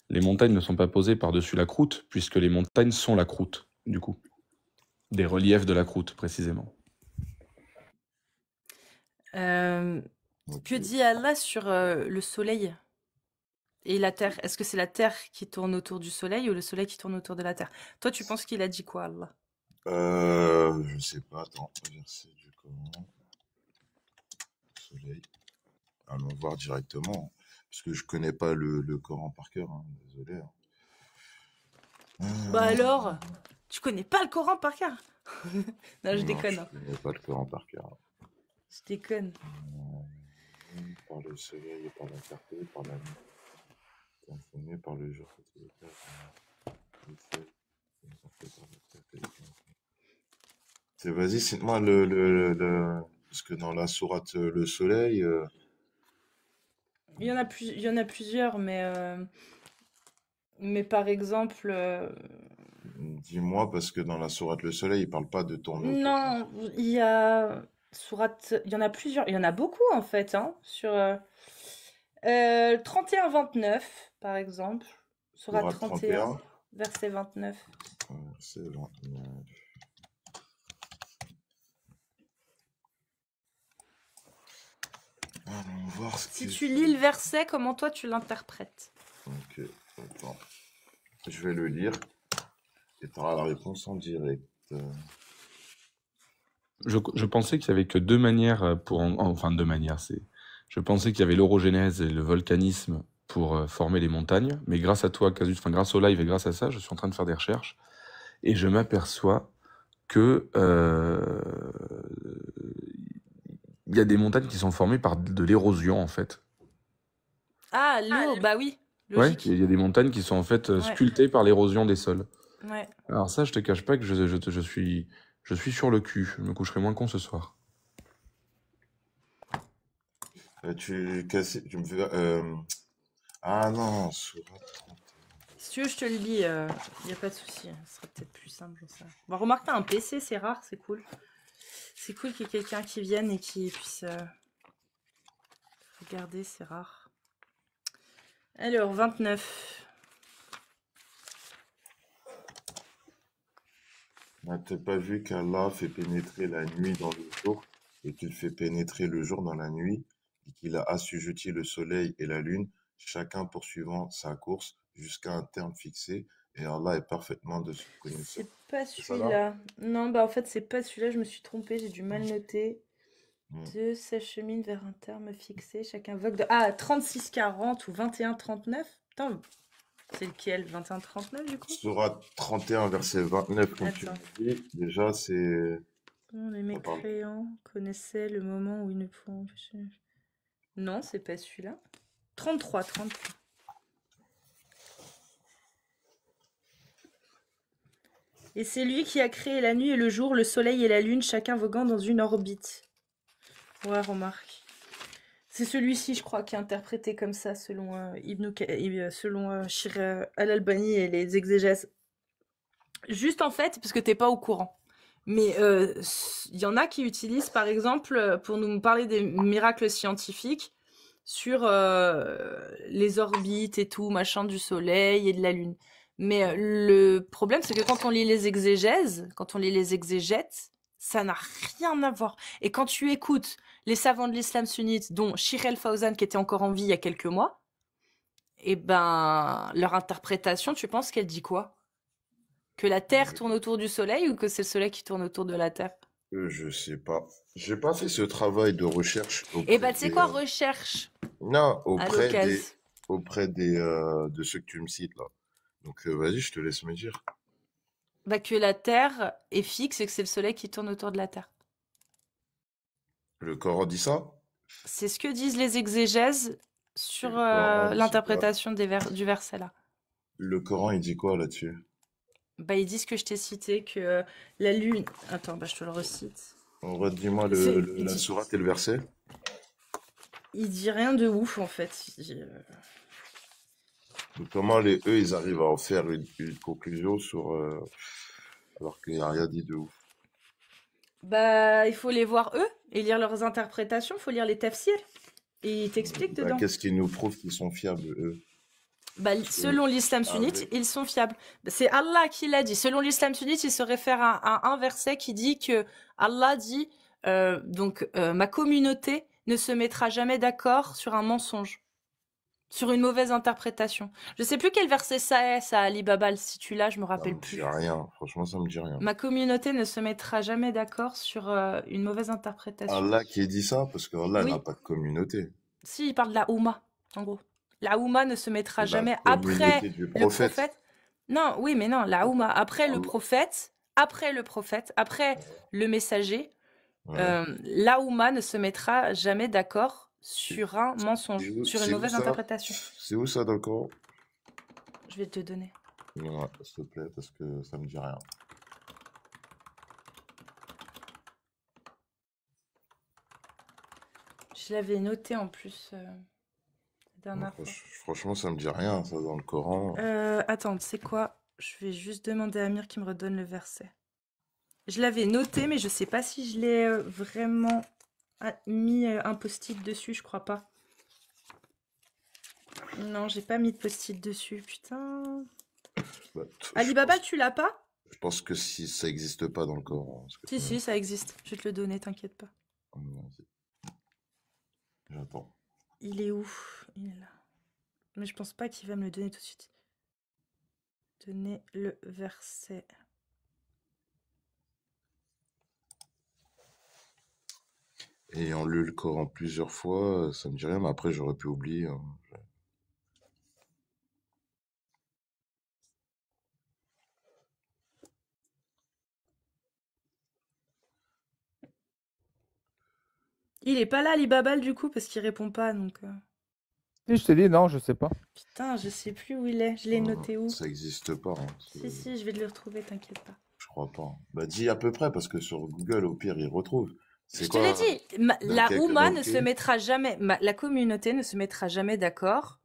les montagnes ne sont pas posées par-dessus la croûte, puisque les montagnes sont la croûte, du coup. Des reliefs de la croûte, précisément. Que Ok. dit Allah sur le soleil et la terre? Est-ce que c'est la terre qui tourne autour du soleil ou le soleil qui tourne autour de la terre? Toi, tu penses qu'il a dit quoi, Allah? Je sais pas, attends, verset du Coran, soleil. Allons voir directement, parce que je connais pas le Coran par cœur, hein, désolé. Bah Euh, alors, tu connais pas le Coran par cœur? Non, je non, déconne, je hein. connais pas le Coran par cœur. Je déconne. Par le soleil et par la clarté, par la nuit, confondu par le jour. C'est, vas-y, cite-moi parce que dans la sourate le soleil, Il y en a plusieurs, mais par exemple, dis-moi, parce que dans la sourate le soleil, il parle pas de tourner autour de la non, il y a il y en a plusieurs, il y en a beaucoup en fait, hein, sur 31-29 par exemple, sourate sourate 31, 31. verset 29. C'est 29. Allons voir ce Si que tu lis le verset, comment toi tu l'interprètes? Ok, attends. Je vais le lire et tu auras la réponse en direct. Je pensais qu'il y avait que deux manières enfin deux manières, je pensais qu'il y avait l'orogénèse et le volcanisme pour former les montagnes, mais grâce à toi, Casus, enfin grâce au live et grâce à ça, je suis en train de faire des recherches et je m'aperçois que il y a des montagnes qui sont formées par de l'érosion en fait. Ah, l'eau, bah oui, Ouais, logique. il y a des montagnes qui sont en fait Ouais, sculptées par l'érosion des sols. ouais. Alors ça, je te cache pas que je suis sur le cul. Je me coucherai moins con ce soir. Tu me fais. Ah non, sourate 31. Si tu veux, je te le lis, y a pas de souci, ce sera peut-être plus simple, j'en sais rien. Bon, remarque, t'as un PC, c'est rare, c'est cool. C'est cool qu'il y ait quelqu'un qui vienne et qui puisse regarder, c'est rare. Alors, 29. N'as-tu pas vu qu'Allah fait pénétrer la nuit dans le jour et qu'il fait pénétrer le jour dans la nuit et qu'il a assujetti le soleil et la lune, chacun poursuivant sa course jusqu'à un terme fixé et Allah est parfaitement de ce connaisseur. C'est pas C'est ça là? celui-là. Non, bah en fait, c'est pas celui-là, je me suis trompée, j'ai du mal noté. Hmm. Deux s'acheminent vers un terme fixé, chacun vogue de... Ah, 36-40 ou 21-39? Putain, c'est lequel? 21-39 du coup? Sourate 31, verset 29, comme tu Attends. l'as dit, déjà c'est. Les Ça parle. mécréants connaissaient le moment où ils ne pourront empêcher. Non, c'est pas celui-là. 33. Et c'est lui qui a créé la nuit et le jour, le soleil et la lune, chacun voguant dans une orbite. Ouais, remarque. C'est celui-ci, je crois, qui est interprété comme ça selon selon Shir al-Albani et les exégèses. Juste en fait, parce que t'es pas au courant. Mais il y en a qui utilisent, par exemple, pour nous parler des miracles scientifiques, sur les orbites et tout, machin, du Soleil et de la Lune. Mais le problème, c'est que quand on lit les exégèses, quand on lit les exégètes, ça n'a rien à voir. Et quand tu écoutes les savants de l'islam sunnite, dont Shir el-Fawzan, qui était encore en vie il y a quelques mois, et ben, leur interprétation, tu penses qu'elle dit quoi? Que la Terre tourne autour du Soleil ou que c'est le Soleil qui tourne autour de la Terre? Je sais pas. J'ai pas fait ce travail de recherche Eh auprès bah, tu sais des, quoi, recherche non, à l'occasion. auprès des, de ceux que tu me cites là. Donc, vas-y, je te laisse me dire. Bah, que la Terre est fixe et que c'est le Soleil qui tourne autour de la Terre. Le Coran dit ça? C'est ce que disent les exégèses Et sur le Coran, il dit quoi? l'interprétation du verset là. Le Coran, il dit quoi là-dessus? Bah, ils disent ce que je t'ai cité, que la Lune... Attends, bah, je te le recite. Redis-moi Il la dit... sourate et le verset. il dit rien de ouf, en fait. Il dit, Donc, comment eux, ils arrivent à en faire une conclusion sur, alors qu'il n'y a rien dit de ouf. Bah, il faut les voir eux et lire leurs interprétations. Il faut lire les tafsirs. Et ils t'expliquent Bah, dedans. qu'est-ce qui nous prouve qu'ils sont fiables, eux? Bah, selon l'islam sunnite, Avec... ils sont fiables. C'est Allah qui l'a dit. Selon l'islam sunnite, il se réfère à un verset qui dit que Allah dit ma communauté ne se mettra jamais d'accord sur un mensonge, sur une mauvaise interprétation. Je sais plus quel verset ça est, ça, Ali Babal. Si tu l'as, je me Ça rappelle me dit plus. rien. Franchement, ça me dit rien. Ma communauté ne se mettra jamais d'accord sur une mauvaise interprétation. Allah qui dit ça, parce que Allah Oui. n'a pas de communauté. Si, il parle de la Oumma, en gros. La Oumma ne se mettra La jamais communauté après du le prophète. prophète. Non, oui, mais non, la Oumma, après le Allah. prophète, après le messager, Ouais. la Oumma ne se mettra jamais d'accord sur un mensonge, sur une C'est où mauvaise ça? interprétation. C'est où ça dans le Coran? Je vais te donner. Ouais, s'il te plaît, parce que ça me dit rien. Je l'avais noté en plus la dernière fois. Franchement, ça me dit rien, ça, dans le Coran. Attends, tu sais quoi? Je vais juste demander à Amir qui me redonne le verset. Je l'avais noté, mais je sais pas si je l'ai vraiment mis un post-it dessus, je crois pas. Non, j'ai pas mis de post-it dessus, putain. Bah, Alibaba, tu l'as pas? Je pense que si ça n'existe pas dans le Coran. Parce que Si, ça existe. Je vais te le donner, t'inquiète pas. Vas-y. J'attends. Il est où? Il est là. Mais je pense pas qu'il va me le donner tout de suite. Donner le verset. Ayant lu le Coran plusieurs fois, ça me dit rien, mais après j'aurais pu oublier. Hein. Il est pas là, Alibaba, du coup, parce qu'il répond pas, donc... Si, je t'ai dit, non, je sais pas. Putain, je sais plus où il est. Je l'ai noté où? Ça n'existe pas. Hein. Si, je vais le retrouver, t'inquiète pas. Je crois pas. Bah dis à peu près, parce que sur Google, au pire, il retrouve. Je te l'ai dit, la Oumma ne se mettra jamais, la communauté ne se mettra jamais d'accord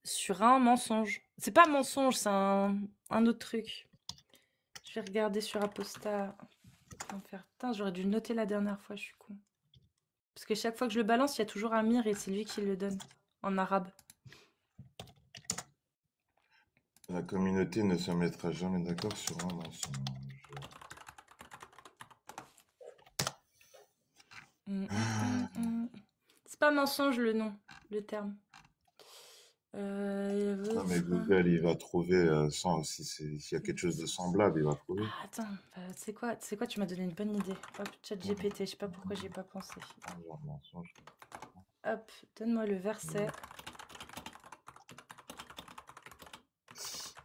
sur un mensonge. C'est pas mensonge, c'est un autre truc. Je vais regarder sur Aposta. Putain, j'aurais dû le noter la dernière fois, je suis con. Parce que chaque fois que je le balance, il y a toujours Amir et c'est lui qui le donne en arabe. La communauté ne se mettra jamais d'accord sur un mensonge. C'est pas mensonge le nom, le terme. Non, mais Google, il va trouver, s'il y a quelque chose de semblable, il va trouver. Ah, attends, c'est quoi, tu m'as donné une bonne idée. Hop, ChatGPT, je sais pas pourquoi j'y ai pas pensé. Hop, donne-moi le verset.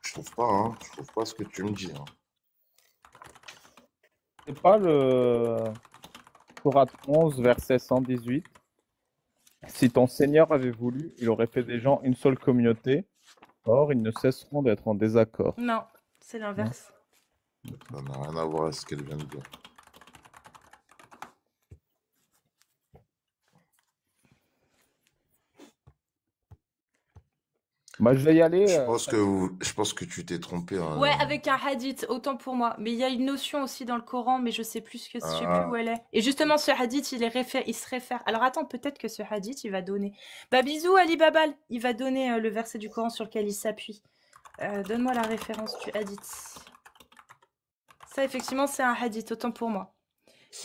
Je trouve pas, hein. Je trouve pas ce que tu me dis. Hein. C'est pas le Sourate 11, verset 118. Si ton Seigneur avait voulu, il aurait fait des gens une seule communauté. Or, ils ne cesseront d'être en désaccord. Non, c'est l'inverse. Ça n'a rien à voir avec ce qu'elle vient de dire. Bah, je vais y aller. Je pense que tu t'es trompé. Hein. Ouais, avec un hadith, autant pour moi. Mais il y a une notion aussi dans le Coran, mais je sais plus je sais plus où elle est. Et justement, ce hadith, il se réfère. Alors attends, peut-être que ce hadith, il va donner. Bah bisous Ali Babal, il va donner le verset du Coran sur lequel il s'appuie. Donne-moi la référence du hadith. Ça, effectivement, c'est un hadith, autant pour moi.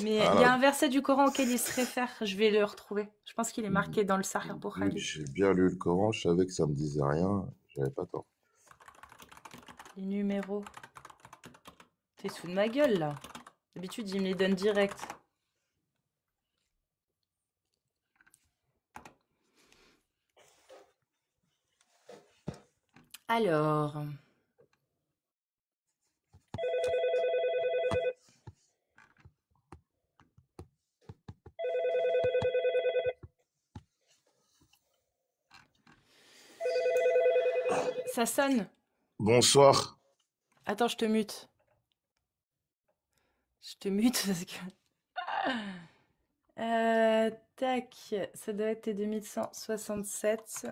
Mais il y a un verset du Coran auquel il se réfère. Je vais le retrouver. Je pense qu'il est marqué dans le Sahih Bukhari. J'ai bien lu le Coran, je savais que ça me disait rien. J'avais pas tort. Les numéros. T'es sous de ma gueule, là. D'habitude, il me les donne direct. Alors, ça sonne. Bonsoir. Attends, je te mute. Je te mute parce que... tac, ça doit être tes 2167.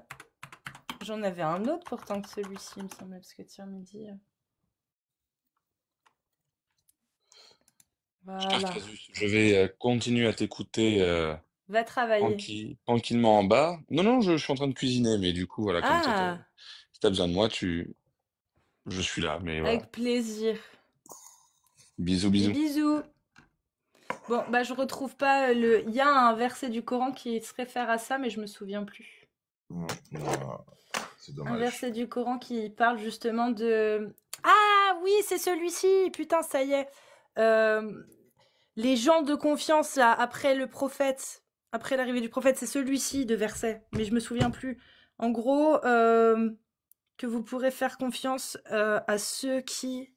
J'en avais un autre pourtant que celui-ci, il me semble, parce que tiens, midi. Voilà. Je vais continuer à t'écouter Va travailler. tranquillement en bas. Non, je suis en train de cuisiner, mais du coup, voilà, comme toi, Ah, si t'as besoin de moi, je suis là, mais voilà. avec plaisir. Bisous, Des bisous. bisous. Bon, bah je retrouve pas le... Il y a un verset du Coran qui se réfère à ça, mais je me souviens plus. Non, c'est Un dommage. verset du Coran qui parle justement de... Ah oui, c'est celui-ci. Putain, ça y est. Les gens de confiance, là, après le prophète, après l'arrivée du prophète, c'est celui-ci de verset, mais je me souviens plus. En gros, que vous pourrez faire confiance à ceux qui...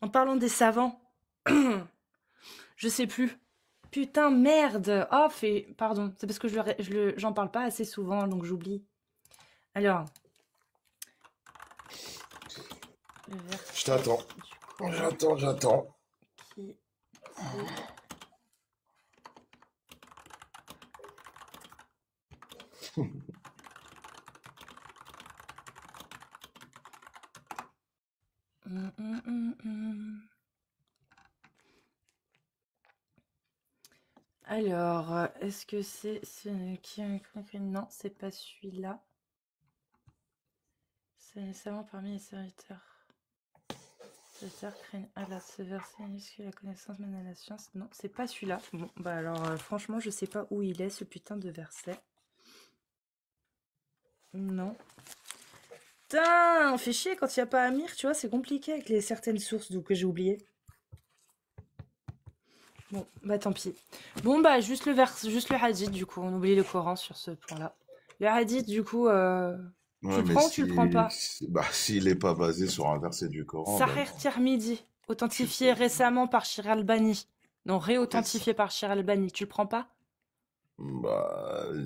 En parlant des savants, je sais plus. Putain, merde. Oh, pardon, c'est parce que j'en parle pas assez souvent, donc j'oublie. Alors... le verset Je t'attends. du Coran J'attends. qui dit- Alors, est-ce que c'est qui a écrit? Non, c'est pas celui-là. C'est les savants parmi les serviteurs. Les serviteurs craignent Allah. Ce verset indique que la connaissance mène à la science. Non, c'est pas celui-là. Bon, bah alors, franchement, je sais pas où il est, ce putain de verset. Non. Putain, on fait chier quand il n'y a pas Amir, tu vois, c'est compliqué avec les certaines sources que j'ai oubliées. Bon, bah tant pis. Bon, bah juste le hadith, du coup, on oublie le Coran sur ce point-là. Le hadith, du coup, tu Ouais, le mais prends ou tu le prends pas? s'il n'est pas basé sur un verset du Coran, Sahih Tirmidhi, authentifié récemment par Shir Albani. Non, réauthentifié par Shir Albani, tu le prends pas?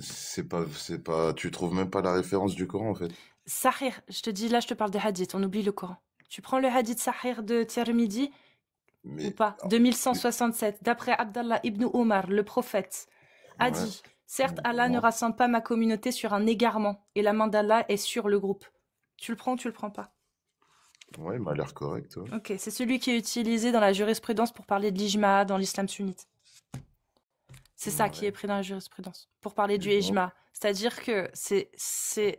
c'est pas, tu trouves même pas la référence du Coran en fait. Sahih, je te dis, là, je te parle de hadith, on oublie le Coran. Tu prends le hadith Sahih de Tirmidhi ou Mais pas? 2167, d'après Abdallah ibn Omar, le prophète, a ouais, dit, certes, Allah ne non. rassemble pas ma communauté sur un égarement, et la main d'Allah est sur le groupe. Tu le prends ou tu le prends pas? Ouais, il m'a l'air correct. Ouais. Ok, c'est celui qui est utilisé dans la jurisprudence pour parler de l'ijma dans l'islam sunnite. C'est ça qui Ouais. est pris dans la jurisprudence, pour parler du Et donc, ijma. C'est-à-dire que c'est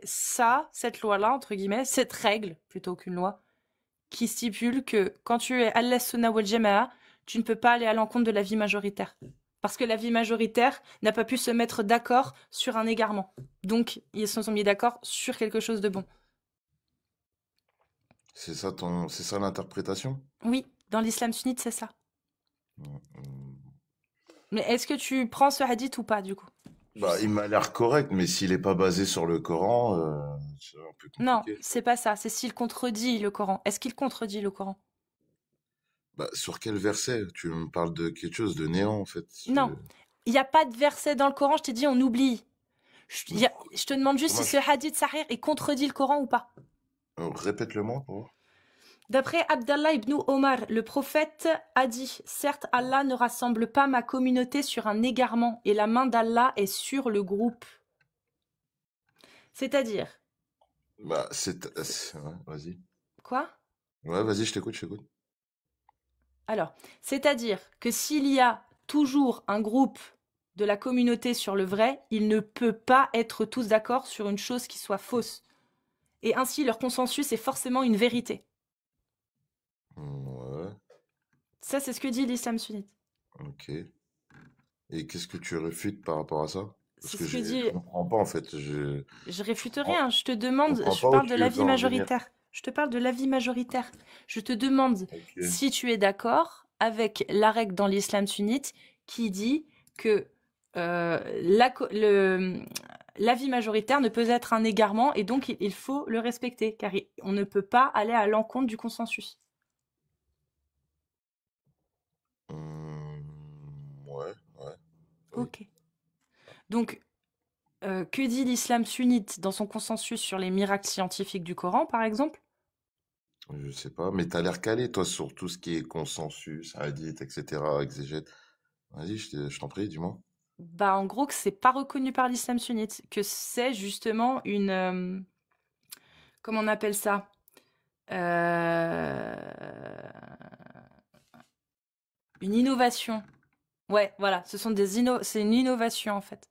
ça, cette loi-là, entre guillemets, cette règle, plutôt qu'une loi, qui stipule que quand tu es al-sunnah wal jama'a, tu ne peux pas aller à l'encontre de l'avis majoritaire. Parce que l'avis majoritaire n'a pas pu se mettre d'accord sur un égarement. Donc, ils se sont mis d'accord sur quelque chose de bon. c'est ça l'interprétation? Oui, dans l'islam sunnite, c'est ça. Mm, mm. Mais est-ce que tu prends ce hadith ou pas, du coup? Bah, il m'a l'air correct, mais s'il est pas basé sur le Coran, c'est un peu Non, compliqué. c'est pas ça. C'est s'il contredit le Coran. Est-ce qu'il contredit le Coran? Bah, sur quel verset? Tu me parles de quelque chose de néant en fait. Non, il n'y a pas de verset dans le Coran, je t'ai dit on oublie. Je te demande juste si ce hadith sahih est contredit le Coran ou pas. Répète-le-moi pour voir. D'après Abdallah ibn Omar, le prophète a dit, certes Allah ne rassemble pas ma communauté sur un égarement et la main d'Allah est sur le groupe. C'est-à-dire, Bah, ouais, vas-y. quoi? Ouais, vas-y, je t'écoute. Alors, c'est-à-dire que s'il y a toujours un groupe de la communauté sur le vrai, il ne peut pas être tous d'accord sur une chose qui soit fausse. Et ainsi, leur consensus est forcément une vérité. Ouais, Ça, c'est ce que dit l'islam sunnite. ok. Et qu'est-ce que tu réfutes par rapport à ça? Parce C'est que ce que dit... je comprends pas en fait. Je réfute comprends- rien, je te demande, comprends je pas où parle de tu veux l'avis en venir. majoritaire. Je te parle de l'avis majoritaire. Je te demande Ok. si tu es d'accord avec la règle dans l'islam sunnite qui dit que l'avis majoritaire ne peut être un égarement et donc il faut le respecter car on ne peut pas aller à l'encontre du consensus. Ouais, oui. Ok. Donc, que dit l'islam sunnite dans son consensus sur les miracles scientifiques du Coran, par exemple? Je sais pas, mais t'as l'air calé, toi, sur tout ce qui est consensus, hadith, etc., exégète. Vas-y, je t'en prie, dis-moi. Bah, en gros, que c'est pas reconnu par l'islam sunnite, que c'est justement comment on appelle ça? Euh, Une innovation. Ouais, voilà, c'est une innovation en fait.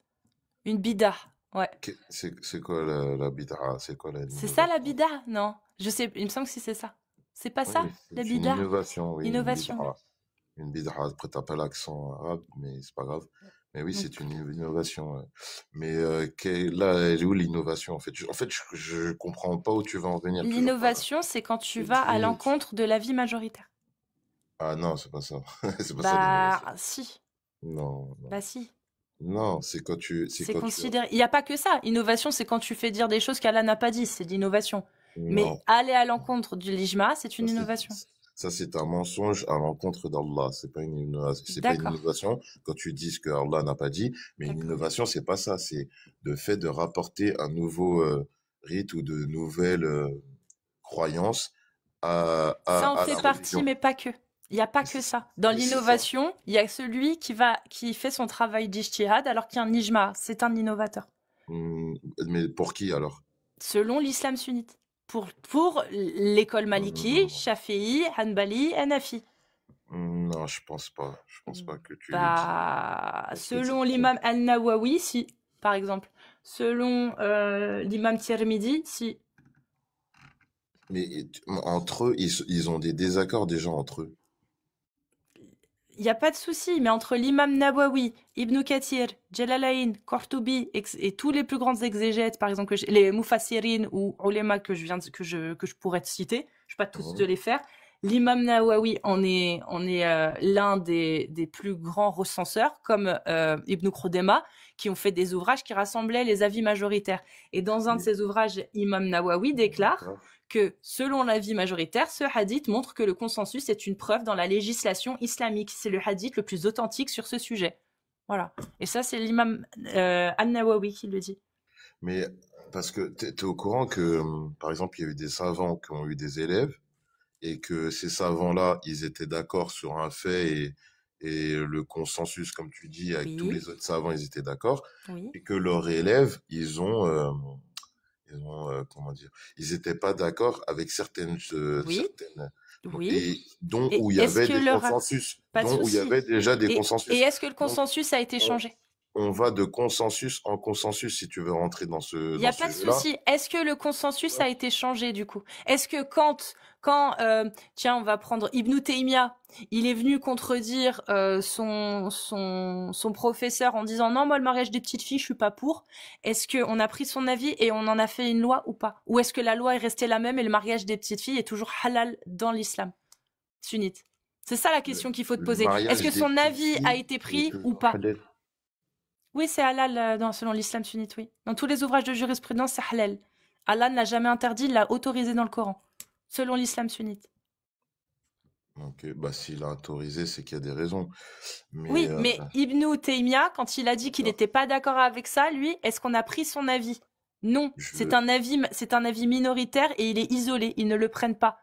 Une bida. Ouais. C'est quoi la bid'a? C'est quoi C'est ça la l'innovation? bida? Non. Je sais, il me semble que si c'est ça. C'est pas ça, Oui, la c'est une bida? innovation, oui, une bid'a. Innovation, ouais. Une bid'a, après t'as pas l'accent arabe, mais c'est pas grave. Mais oui, Donc, c'est une innovation. Ouais. Mais là, elle est où l'innovation en fait? Je comprends pas où tu vas en venir. Tu vas pas. l'innovation, c'est quand tu Tu vas à dis. l'encontre de l'avis majoritaire. Ah non, c'est pas ça. C'est pas ça Bah, l'innovation. si. Non, non. Bah, si. Non, c'est C'est quand tu. considéré. Il n'y a pas que ça. Innovation, c'est quand tu fais dire des choses qu'Allah n'a pas dit. C'est de l'innovation. Mais Non. aller à l'encontre du l'ijma, c'est Ça, une c'est innovation. ça, c'est un mensonge à l'encontre d'Allah. C'est pas une D'accord. innovation quand tu dis ce que Allah n'a pas dit, mais une D'accord. innovation, c'est pas ça. C'est le fait de rapporter un nouveau rite ou de nouvelles croyances Ça en à fait la partie, religion. mais pas que. Il n'y a pas que ça. Dans Mais c'est ça. l'innovation, il y a celui qui fait son travail d'ijtihad alors qu'il y a un ijma. C'est un innovateur. Mais pour qui alors? Selon l'islam sunnite. Pour l'école Maliki, Hum, Shafi'i, Hanbali, Hanafi. Non, je pense pas. Je pense pas que tu le dis. Bah, Parce que tu selon te trompes. l'imam Al-Nawawi, si, par exemple. Selon l'imam Tirmidhi, si. Mais entre eux, ils ont des désaccords déjà entre eux. Il n'y a pas de souci, mais entre l'imam Nawawi, Ibn Kathir, Jalalayn, Qurtubi et tous les plus grands exégètes, par exemple les Mufassirin ou ulema que je pourrais te citer, je ne vais pas tous te Mhm. les faire. L'imam Nawawi en est l'un des plus grands recenseurs, comme Ibn Khudema, qui ont fait des ouvrages qui rassemblaient les avis majoritaires. Et dans un de Mais- ces ouvrages, Imam Nawawi déclare D'accord. que, selon l'avis majoritaire, ce hadith montre que le consensus est une preuve dans la législation islamique. C'est le hadith le plus authentique sur ce sujet. Voilà. Et ça, c'est l'imam An-Nawawi qui le dit. Mais parce que t'es au courant que, par exemple, il y a eu des savants qui ont eu des élèves et que ces savants-là, ils étaient d'accord sur un fait et le consensus, comme tu dis, avec tous Oui, les autres savants, ils étaient d'accord oui, et que leurs élèves, comment dire, ils étaient pas d'accord avec oui, oui. et dont Et où il y est-ce avait que des leur... consensus, Pas de dont où il y souci. avait déjà des Et consensus. est-ce que le Donc, consensus a été on, changé? on va de consensus en consensus si tu veux rentrer Il n'y dans a ce pas de jeu-là. souci. Est-ce que le consensus a été changé du coup? Est-ce que tiens, on va prendre Ibn Taymiyyah, il est venu contredire son professeur en disant non, moi le mariage des petites filles, je suis pas pour. Est-ce qu'on a pris son avis et on en a fait une loi ou pas? Ou est-ce que la loi est restée la même et le mariage des petites filles est toujours halal dans l'islam sunnite? C'est ça la Le, question qu'il faut te le poser. Est-ce mariage que des son petites avis a filles été est pris ou toujours pas? halal. Oui, c'est halal selon l'islam sunnite, oui. Dans tous les ouvrages de jurisprudence, c'est halal. Allah ne l'a jamais interdit, il l'a autorisé dans le Coran, selon l'islam sunnite. Ok, bah s'il a autorisé, c'est qu'il y a des raisons. Mais Oui, mais Ibn Taymiyyah, quand il a dit qu'il d'accord, n'était pas d'accord avec ça, lui, est-ce qu'on a pris son avis? Non, je, c'est un avis minoritaire et il est isolé, ils ne le prennent pas.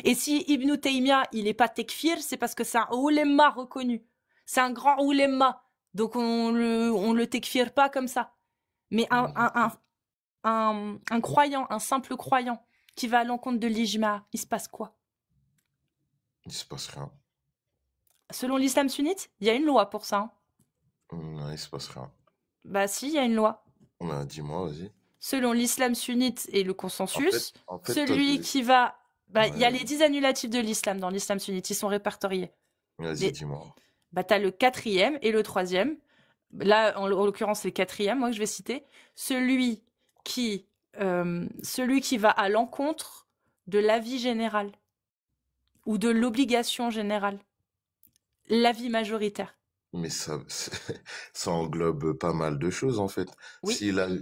Et si Ibn Taymiyyah, il n'est pas tekfir, c'est parce que c'est un ouléma reconnu. C'est un grand ouléma. Donc on le tekfir pas comme ça. Mais un croyant, un simple croyant, qui va à l'encontre de l'ijma, il se passe quoi? il se passe rien. Selon l'islam sunnite, il y a une loi pour ça, hein. Non, il se passe rien. Bah si, il y a une loi. Dis-moi, vas-y. Selon l'islam sunnite et le consensus, En fait, toi, celui qui va... Bah, il y a les ouais, 10 annulatifs de l'islam dans l'islam sunnite, ils sont répertoriés. vas-y, Les... dis-moi. Bah, t'as le quatrième et le troisième. Là, en l'occurrence, c'est le quatrième, moi, que je vais citer. Qui, celui qui va à l'encontre de l'avis général ou de l'obligation générale. L'avis majoritaire. Mais ça, ça englobe pas mal de choses en fait. Oui,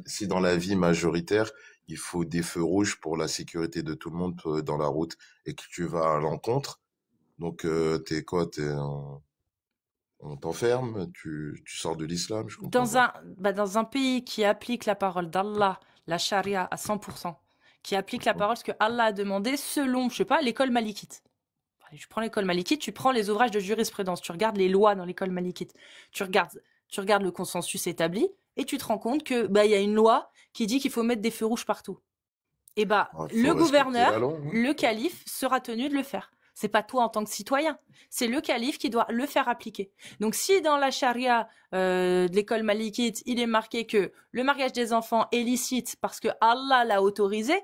Si dans la vie majoritaire, il faut des feux rouges pour la sécurité de tout le monde dans la route et que tu vas à l'encontre, donc t'es quoi? On t'enferme, tu sors de l'islam, je comprends pas. dans un pays qui applique la parole d'Allah, la charia à 100%, qui applique la Mhm. parole, ce que Allah a demandé selon, je sais pas, l'école malikite. Allez, tu prends l'école malikite, tu prends les ouvrages de jurisprudence, tu regardes les lois dans l'école malikite, tu regardes le consensus établi et tu te rends compte que bah il y a une loi qui dit qu'il faut mettre des feux rouges partout. Et bah Ah, le faut respecter la gouverneur, loi, hein. le calife sera tenu de le faire. C'est pas toi en tant que citoyen, c'est le calife qui doit le faire appliquer. Donc si dans la charia de l'école malikite, il est marqué que le mariage des enfants est licite parce que Allah l'a autorisé,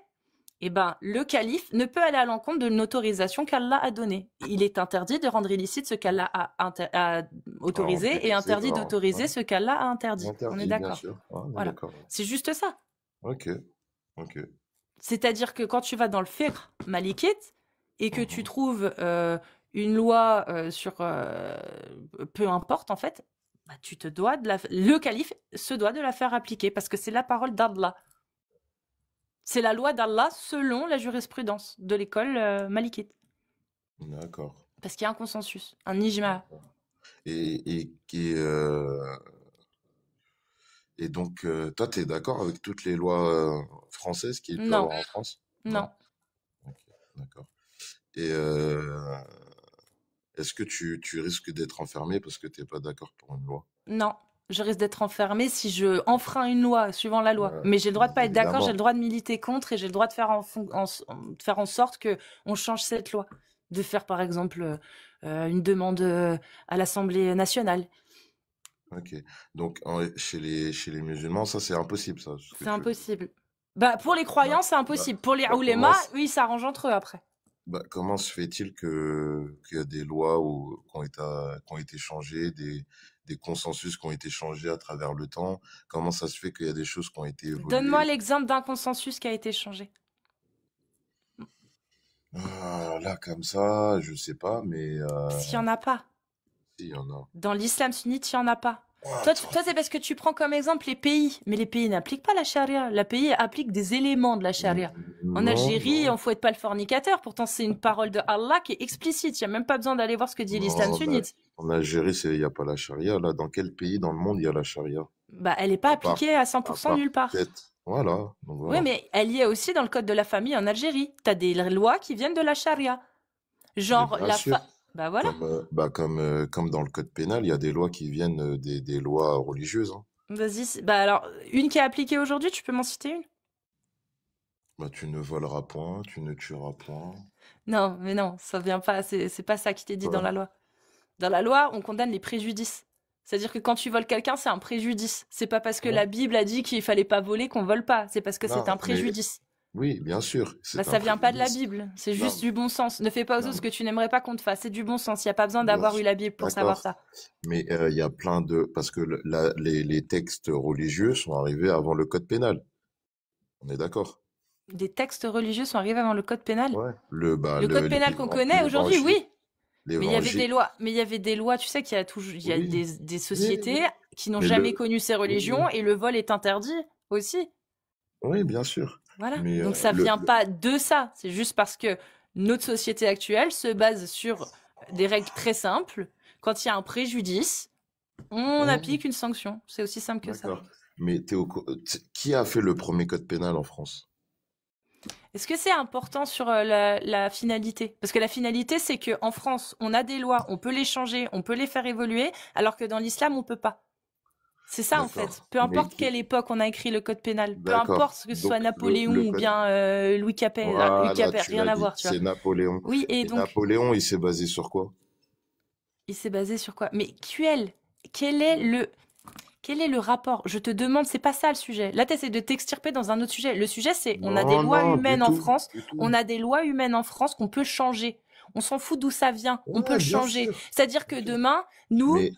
eh ben, le calife ne peut aller à l'encontre d'une autorisation qu'Allah a donnée. Il est interdit de rendre illicite ce qu'Allah a Ah, en autorisé plus, et c'est interdit vrai, d'autoriser hein. ce qu'Allah a interdit. On est Interdit, bien d'accord. sûr. Ah, on est Voilà. d'accord. C'est juste ça. Ok, ok. C'est-à-dire que quand tu vas dans le fiqh malikite et que tu Mhm. trouves une loi sur peu importe en fait, bah, le calife se doit de la faire appliquer parce que c'est la parole d'Allah. C'est la loi d'Allah selon la jurisprudence de l'école malikite. D'accord. Parce qu'il y a un consensus, un ijma. D'accord. Et, et, et, euh, et donc, toi, tu es d'accord avec toutes les lois françaises qu'il peut Non, avoir en France? non, Non? Ok, d'accord. Et est-ce que tu risques d'être enfermé parce que tu n'es pas d'accord pour une loi? non. Je risque d'être enfermée si je enfreins une loi, suivant la loi. Ouais, Mais j'ai le droit de pas être d'accord, j'ai le évidemment. droit de militer contre et j'ai le droit de faire faire en sorte que on change cette loi. De faire par exemple une demande à l'Assemblée nationale. Ok. Donc, chez les musulmans, ça, c'est impossible, ça, ce que C'est tu veux dire. impossible. Bah, pour les Bah, croyants, c'est bah, impossible. Pour les bah, comment, oulémas, oui, ils s'arrangent entre eux après. comment se fait-il qu'il y a des lois qui ont été changées, des consensus qui ont été changés à travers le temps? Comment ça se fait qu'il y a des choses qui ont été Donne-moi évoluées? l'exemple d'un consensus qui a été changé. Ah, là, comme ça, je sais pas, mais S'il n'y en a pas. si, il y en a. Dans l'islam sunnite, il n'y en a pas. Ah, Toi, attends. c'est parce que tu prends comme exemple les pays. Mais les pays n'appliquent pas la charia. Les pays appliquent des éléments de la charia. En Non, Algérie, non, on fouette pas le fornicateur. Pourtant, c'est une parole de Allah qui est explicite. Il n'y a même pas besoin d'aller voir ce que dit l'islam non. Bah, sunnite. en Algérie, il n'y a pas la charia. Là, dans quel pays dans le monde il y a la charia? Bah, elle n'est pas À part, appliquée à à 100% part nulle part. peut-être. Voilà. Donc Oui, voilà. mais elle y est aussi dans le code de la famille en Algérie. T'as des lois qui viennent de la charia. Mais Genre, bien sûr. Bah voilà. Comme dans le code pénal, il y a des lois qui viennent des lois religieuses, hein. Vas-y. Bah alors, une qui est appliquée aujourd'hui, tu peux m'en citer une? Bah, tu ne voleras point, tu ne tueras point. Non, mais non, ça vient pas. C'est pas ça qui t'est dit dans Ouais. la loi. Dans la loi, on condamne les préjudices. C'est-à-dire que quand tu voles quelqu'un, c'est un préjudice. C'est pas parce que Ouais. la Bible a dit qu'il fallait pas voler qu'on vole pas. C'est parce que c'est Non, un mais préjudice. oui, bien sûr, Bah, c'est un ça vient pas de la préjudice. Bible. C'est Non, juste du bon sens. Ne fais pas aux autres ce non, que tu n'aimerais pas qu'on te fasse. C'est du bon sens. Il n'y a pas besoin bien d'avoir eu sûr. la Bible pour savoir D'accord. ça. Mais il y a plein de... Parce que les textes religieux sont arrivés avant le code pénal. On est d'accord? Des textes religieux sont arrivés avant le code pénal. Ouais. Le code pénal qu'on connaît aujourd'hui, L'évangile. oui. Mais il y avait des L'évangile. lois. Mais il y avait des lois. Tu sais qu'il y a toujours, il y a Oui, des oui, sociétés oui. qui n'ont Mais jamais connu ces oui, religions et le vol est interdit aussi. oui, bien sûr. Voilà. Mais Donc ça vient pas de ça. C'est juste parce que notre société actuelle se base sur des règles très simples. Quand il y a un préjudice, on ouais, applique une sanction. C'est aussi simple que ça. d'accord. Mais qui a fait le premier code pénal en France? Est-ce que c'est important sur la finalité? Parce que la finalité, c'est que en France, on a des lois, on peut les changer, on peut les faire évoluer, alors que dans l'islam, on peut pas. C'est ça en fait. D'accord. Peu Mais importe quelle époque on a écrit le code pénal, peu d'accord. importe que ce soit Donc Napoléon le ou code. bien Louis Capet, Louis Voilà, Capet, tu rien l'as à dit. voir, tu vois. C'est Napoléon. Oui, et Et donc Napoléon, il s'est basé sur quoi? il s'est basé sur quoi? Mais quel est le rapport? Je te demande, c'est pas ça le sujet. Là, tu essaies de t'extirper dans un autre sujet. Le sujet, c'est on a des Non, lois non, humaines du en tout, France. du tout. On a des lois humaines en France qu'on peut changer. On s'en fout d'où ça vient. On peut Ouais, le bien changer. sûr, C'est-à-dire que bien sûr. demain, Mais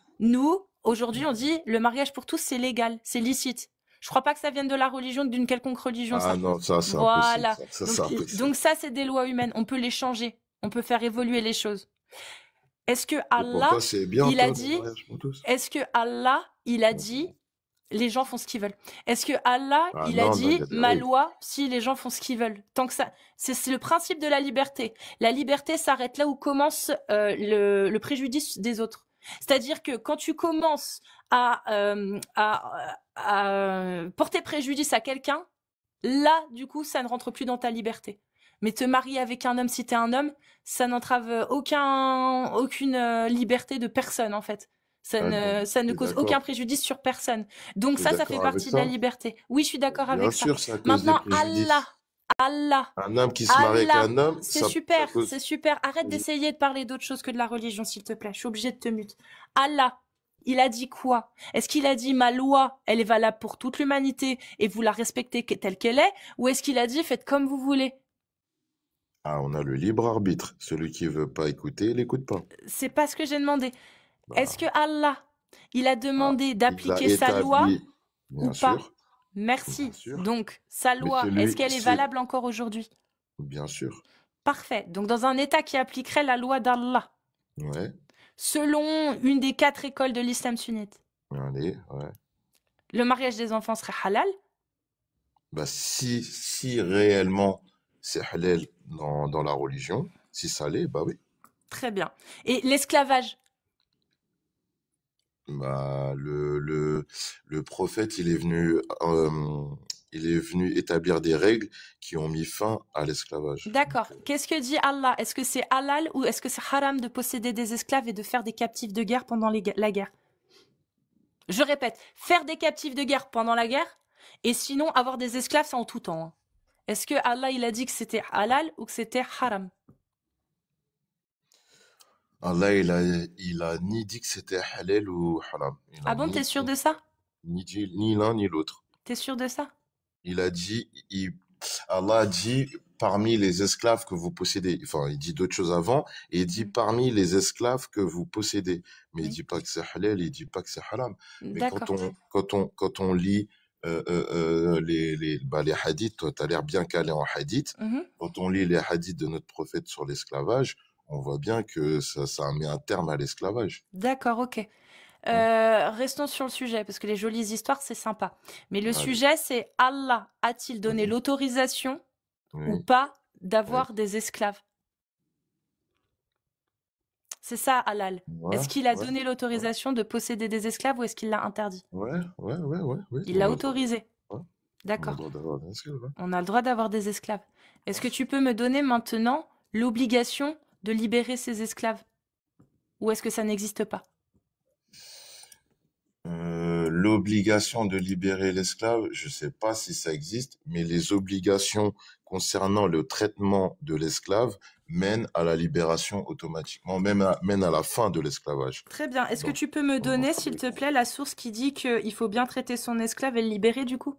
aujourd'hui, on dit le mariage pour tous, c'est légal, c'est licite. Je crois pas que ça vienne de la religion, d'une quelconque religion, ah ça. non, ça c'est impossible. Voilà. Ça c'est impossible. Donc ça, c'est des lois humaines. On peut les changer. On peut faire évoluer les choses. Est-ce que Et pour Allah, toi, c'est bien, il a toi, le dit, mariage pour tous? est-ce que Allah, il a dit, les gens font ce qu'ils veulent. Est-ce que Allah, Ah il a non, il y dit, a des ma règles. loi, si les gens font ce qu'ils veulent. Tant que ça, c'est le principe de la liberté. La liberté s'arrête là où commence le préjudice des autres. C'est-à-dire que quand tu commences à porter préjudice à quelqu'un, là, du coup, ça ne rentre plus dans ta liberté. Mais te marier avec un homme si t'es un homme, ça n'entrave aucune liberté de personne, en fait. Ça Ah, ne t'es cause aucun d'accord? préjudice sur personne. Donc T'es ça fait d'accord avec partie de la ça? liberté. Oui, je suis d'accord Bien avec ça. sûr, ça cause des Maintenant, préjudices. Allah, Un homme qui se marie avec Allah, un homme, c'est ça super, c'est cause. super. Arrête Vas-y. d'essayer de parler d'autre chose que de la religion, s'il te plaît. Je suis obligée de te mute. Allah, il a dit quoi? Est-ce qu'il a dit ma loi, elle est valable pour toute l'humanité et vous la respectez telle qu'elle est? Ou est-ce qu'il a dit faites comme vous voulez? Ah, on a le libre arbitre. Celui qui veut pas écouter, il écoute pas. C'est pas ce que j'ai demandé. Est-ce Bah, que Allah, il a ah, demandé il a d'appliquer sa loi établi, ou bien pas? sûr, Merci. bien sûr. Donc, sa Mais loi, est-ce celui, qu'elle est c'est, valable encore aujourd'hui? bien sûr. Parfait. Donc, dans un État qui appliquerait la loi d'Allah, Ouais, selon une des 4 écoles de l'islam sunnite, allez, ouais. le mariage des enfants serait halal? Bah, si réellement c'est halal dans la religion, si ça l'est, bah oui. Très bien. Et l'esclavage? Bah, le prophète, il est venu établir des règles qui ont mis fin à l'esclavage. D'accord. Qu'est-ce que dit Allah? Est-ce que c'est halal ou est-ce que c'est haram de posséder des esclaves et de faire des captifs de guerre pendant la guerre? Je répète, faire des captifs de guerre pendant la guerre et sinon avoir des esclaves, c'est en tout temps, hein. Est-ce que Allah, il a dit que c'était halal ou que c'était haram? Allah, il a ni dit que c'était halal ou haram. Il Ah a bon, t'es sûr de ça? ni dit ni l'un ni l'autre. T'es sûr de ça? Il a dit, Allah a dit parmi les esclaves que vous possédez. Enfin, il dit d'autres choses avant et il dit parmi les esclaves que vous possédez. Mais il Oui. dit pas que c'est halal, il dit pas que c'est haram. Mais D'accord. quand on lit les hadiths, toi, tu as l'air bien calé en hadith. Mhm. Quand on lit les hadiths de notre prophète sur l'esclavage, on voit bien que ça met un terme à l'esclavage. D'accord, ok. Restons sur le sujet, parce que les jolies histoires, c'est sympa. Mais le Allez. sujet, c'est Allah a-t-il donné Mhm. l'autorisation ou Oui. pas d'avoir des esclaves? C'est ça, halal. Ouais, Est-ce qu'il a ouais, donné l'autorisation de posséder des esclaves ou est-ce qu'il l'a interdit? ouais, oui. Il On l'a a le droit. autorisé. Ouais. On a le D'accord. droit d'avoir des esclaves, hein. On a le droit d'avoir des esclaves. Est-ce que tu peux me donner maintenant l'obligation de libérer ces esclaves? Ou est-ce que ça n'existe pas? L'obligation de libérer l'esclave, je sais pas si ça existe, mais les obligations concernant le traitement de l'esclave mènent à la libération automatiquement, mènent à la fin de l'esclavage. Très bien. Est-ce que Donc, tu peux me dans donner, notre s'il te religion. plaît, la source qui dit qu'il faut bien traiter son esclave et le libérer du coup?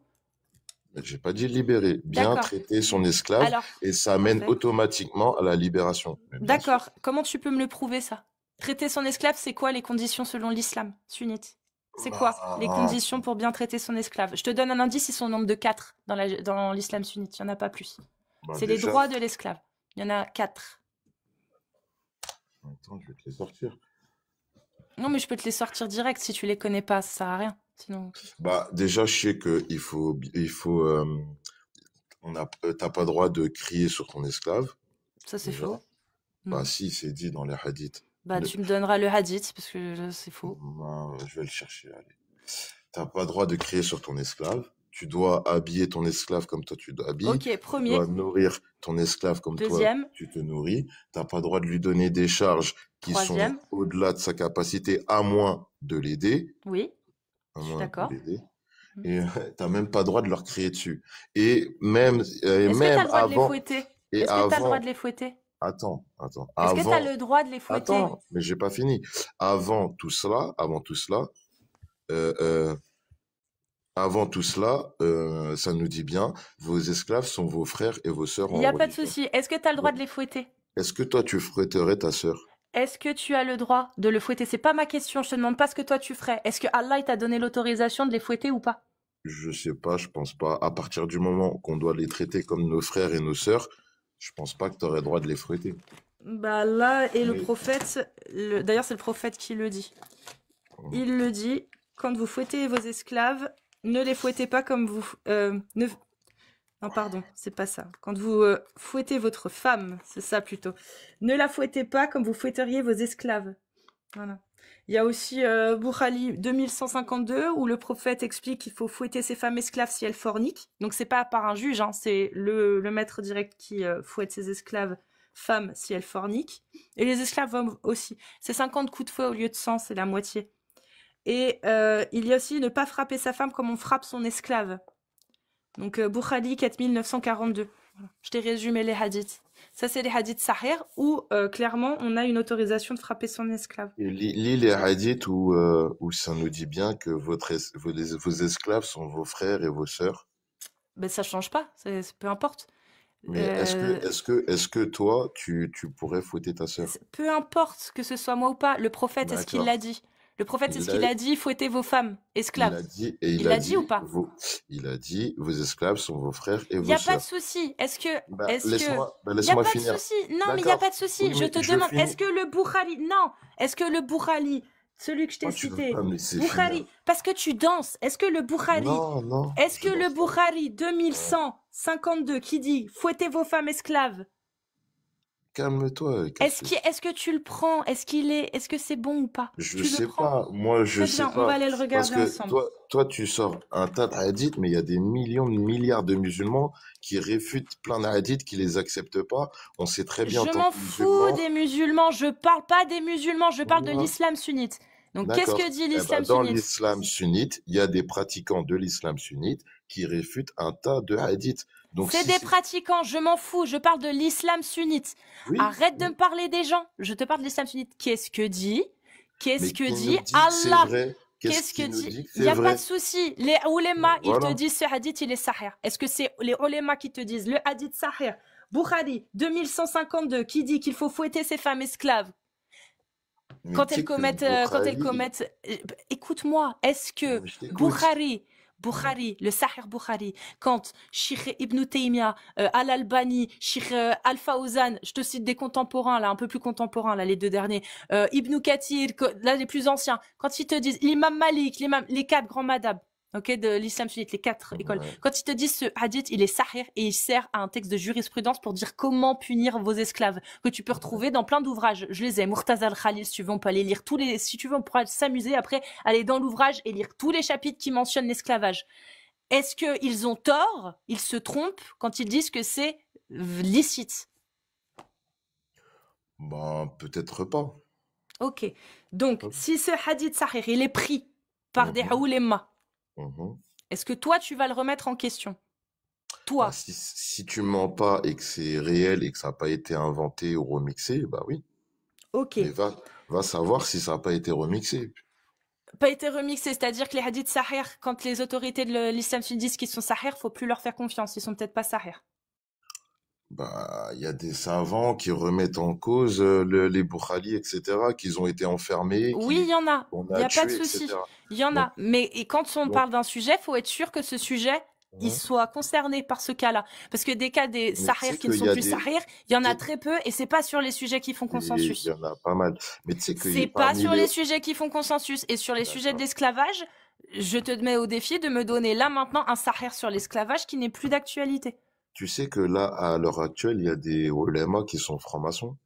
J'ai pas dit libérer, bien D'accord. traiter son esclave Alors, et ça mène parfait. automatiquement à la libération. Mais bien sûr. D'accord. Comment tu peux me le prouver, ça? Traiter son esclave, c'est quoi les conditions selon l'islam sunnite? C'est quoi les Bah, conditions pour bien traiter son esclave? Je te donne un indice, ils sont au nombre de 4 dans l'islam sunnite. Il n'y en a pas plus. bah C'est les déjà, droits de l'esclave. Il y en a 4. attends, je vais te les sortir. Non, mais je peux te les sortir direct si tu les connais pas. Ça sert à rien. Sinon, Bah, déjà, je sais que t'as pas le droit de crier sur ton esclave, ça c'est déjà. faux. Bah, Non. si, c'est dit dans les hadiths. Bah, Le- tu me donneras le hadith parce que c'est faux. Bah, je vais le chercher, allez. T'as pas le droit de crier sur ton esclave. Tu dois habiller ton esclave comme toi tu t'habilles. Ok, Tu premier. dois nourrir ton esclave comme toi Deuxième. tu te nourris. T'as pas le droit de lui donner des charges qui sont Troisième. au-delà de sa capacité, à moins de l'aider. Oui, À je suis moins de d'accord. l'aider. Mhm. Et t'as même pas le droit de leur crier dessus. Et même, Est-ce que t'as même le droit de les avant, fouetter? et Est-ce que t'as le droit avant, de les fouetter? attends, Est-ce que t'as avant, le droit de les fouetter? attends, mais j'ai pas fini. Avant tout cela, euh, euh, ça nous dit bien, vos esclaves sont vos frères et vos sœurs Il n'y en a pas de religion. souci. Est-ce que tu as le droit de les fouetter? Est-ce que toi, tu fouetterais ta sœur? Est-ce que tu as le droit de le fouetter? C'est pas ma question. Je te demande pas ce que toi tu ferais. Est-ce que Allah il t'a donné l'autorisation de les fouetter ou pas? Je sais pas, je pense pas. À partir du moment qu'on doit les traiter comme nos frères et nos sœurs, je pense pas que tu aurais le droit de les fouetter. Bah là, et le Mais, prophète, d'ailleurs c'est le prophète qui le dit. Il le dit, quand vous fouettez vos esclaves, ne les fouettez pas comme vous... Non, pardon, c'est pas ça. Quand vous fouettez votre femme, c'est ça plutôt. Ne la fouettez pas comme vous fouetteriez vos esclaves. Voilà. Il y a aussi Boukhari 2152 où le prophète explique qu'il faut fouetter ses femmes esclaves si elles forniquent. Donc c'est pas par un juge, hein, c'est le maître direct qui fouette ses esclaves femmes si elles forniquent. Et les esclaves hommes aussi. C'est 50 coups de fouet au lieu de 100, c'est la moitié. Et il y a aussi ne pas frapper sa femme comme on frappe son esclave. Donc Boukhari 4942. Voilà. Je t'ai résumé les hadiths. Ça, c'est les hadiths sahih où clairement on a une autorisation de frapper son esclave. et lis les hadiths où ça nous dit bien que vos esclaves sont vos frères et vos sœurs. Ben ça change pas, peu importe. Mais Euh, est-ce que toi, tu pourrais fouetter ta sœur? peu importe que ce soit moi ou pas, le prophète, est-ce qu'il l'a D'accord. dit? Le prophète, est-ce Il qu'il a, a dit fouettez vos femmes il esclaves? a dit, et Il l'a dit ou pas? il a dit, vos esclaves sont vos frères et Il n'y vos a pas de sœurs. souci. Est-ce que, Bah, il n'y a laisse-moi pas de finir. souci. Non, mais il n'y a pas D'accord. de souci. Oui, Je mais te je demande, finis. est-ce que le Boukhari, celui que je t'ai Pourquoi tu veux cité, pas me laisser Boukhari, finir? parce que tu danses, est-ce que le Boukhari, Non, est-ce que je le danse pas. Boukhari Ouais. 2152 qui dit fouettez vos femmes esclaves, Calme-toi, Cassius. est-ce que tu le prends? Est-ce que c'est bon ou pas? Je Tu le sais prends? pas. Moi, je Très sais bien, on va pas. aller le Parce regarder que ensemble. toi, tu sors un tas de hadiths, mais il y a des millions de milliards de musulmans qui réfutent plein de hadiths, qui les acceptent pas. On sait très bien en Je tant m'en que fous musulman. des musulmans, je parle pas des musulmans, je parle de Voilà. l'islam sunnite. Donc qu'est-ce que D'accord. dit Eh ben, l'islam dans sunnite? l'islam sunnite, il y a des pratiquants de l'islam sunnite qui réfutent un tas de hadiths. Donc, C'est si des c'est... pratiquants, je m'en fous, je parle de l'islam sunnite. Oui, Arrête de oui. me parler des gens, je te parle de l'islam sunnite. Qu'est-ce que dit? Qu'est-ce Mais que qui nous dit dit que c'est Allah? vrai? Qu'est-ce Qu'est-ce que qui nous dit? dit que Il n'y c'est a pas de vrai? souci. Les Ben, ulémas, ils te voilà. disent ce hadith, il est sahih. Est-ce que c'est les ulémas qui te disent le hadith sahih? Boukhari 2152 qui dit qu'il faut fouetter ses femmes esclaves Mais quand tu elles sais que commettent, écoute-moi, est-ce que je t'écoute. Boukhari, le Sahih Boukhari, quand Sheikh Ibn Taymiyyah, Al-Albani, Sheikh Al-Fawzan, je te cite des contemporains, là, un peu plus contemporains, là, les deux derniers, Ibn Kathir, là, les plus anciens, quand ils te disent l'imam Malik, les quatre grands madhab, ok, de l'islam sunnite, les quatre écoles, Ouais. quand ils te disent ce hadith, il est sahih et il sert à un texte de jurisprudence pour dire comment punir vos esclaves, que tu peux retrouver dans plein d'ouvrages. Je les ai, Murtaza al-Khalil, si tu veux, on peut aller lire si tu veux, on pourra s'amuser après, aller dans l'ouvrage et lire tous les chapitres qui mentionnent l'esclavage. Est-ce qu'ils ont tort? Ils se trompent quand ils disent que c'est licite. Ben, peut-être pas. Ok. Donc, Hop. si ce hadith sahih, il est pris par des Mhm, oulémas, mhm. est-ce que toi, tu vas le remettre en question? Bah, Toi. si tu mens pas et que c'est réel et que ça n'a pas été inventé ou remixé, bah oui. Ok. Mais va savoir si ça n'a pas été remixé. Pas été remixé, c'est-à-dire que les hadiths sahih, quand les autorités de l'islam sunnite disent qu'ils sont sahih, faut plus leur faire confiance, ils sont peut-être pas sahih. Bah, il y a des savants qui remettent en cause les Boukhali, etc., qu'ils ont été enfermés, Oui, il y en a, qu'on il n'y a a pas de tués, souci, etc. il y en Donc, a. Mais et quand on donc, parle d'un sujet, faut être sûr que ce sujet, il mhm. soit concerné par ce cas-là. Parce que des cas des Mais tu sahih sais qui ne qu'il sont y a plus des... sahih, il y en a tu très peu et c'est pas sur les sujets qui font sais, il y consensus. en a pas mal. Mais tu sais qu'il y C'est a pas parmi sur les... les sujets qui font consensus. Et sur les sujets de D'accord. l'esclavage, je te mets au défi de me donner là maintenant un sahih sur l'esclavage qui n'est plus d'actualité. Tu sais que là, à l'heure actuelle, il y a des ulémas qui sont francs-maçons.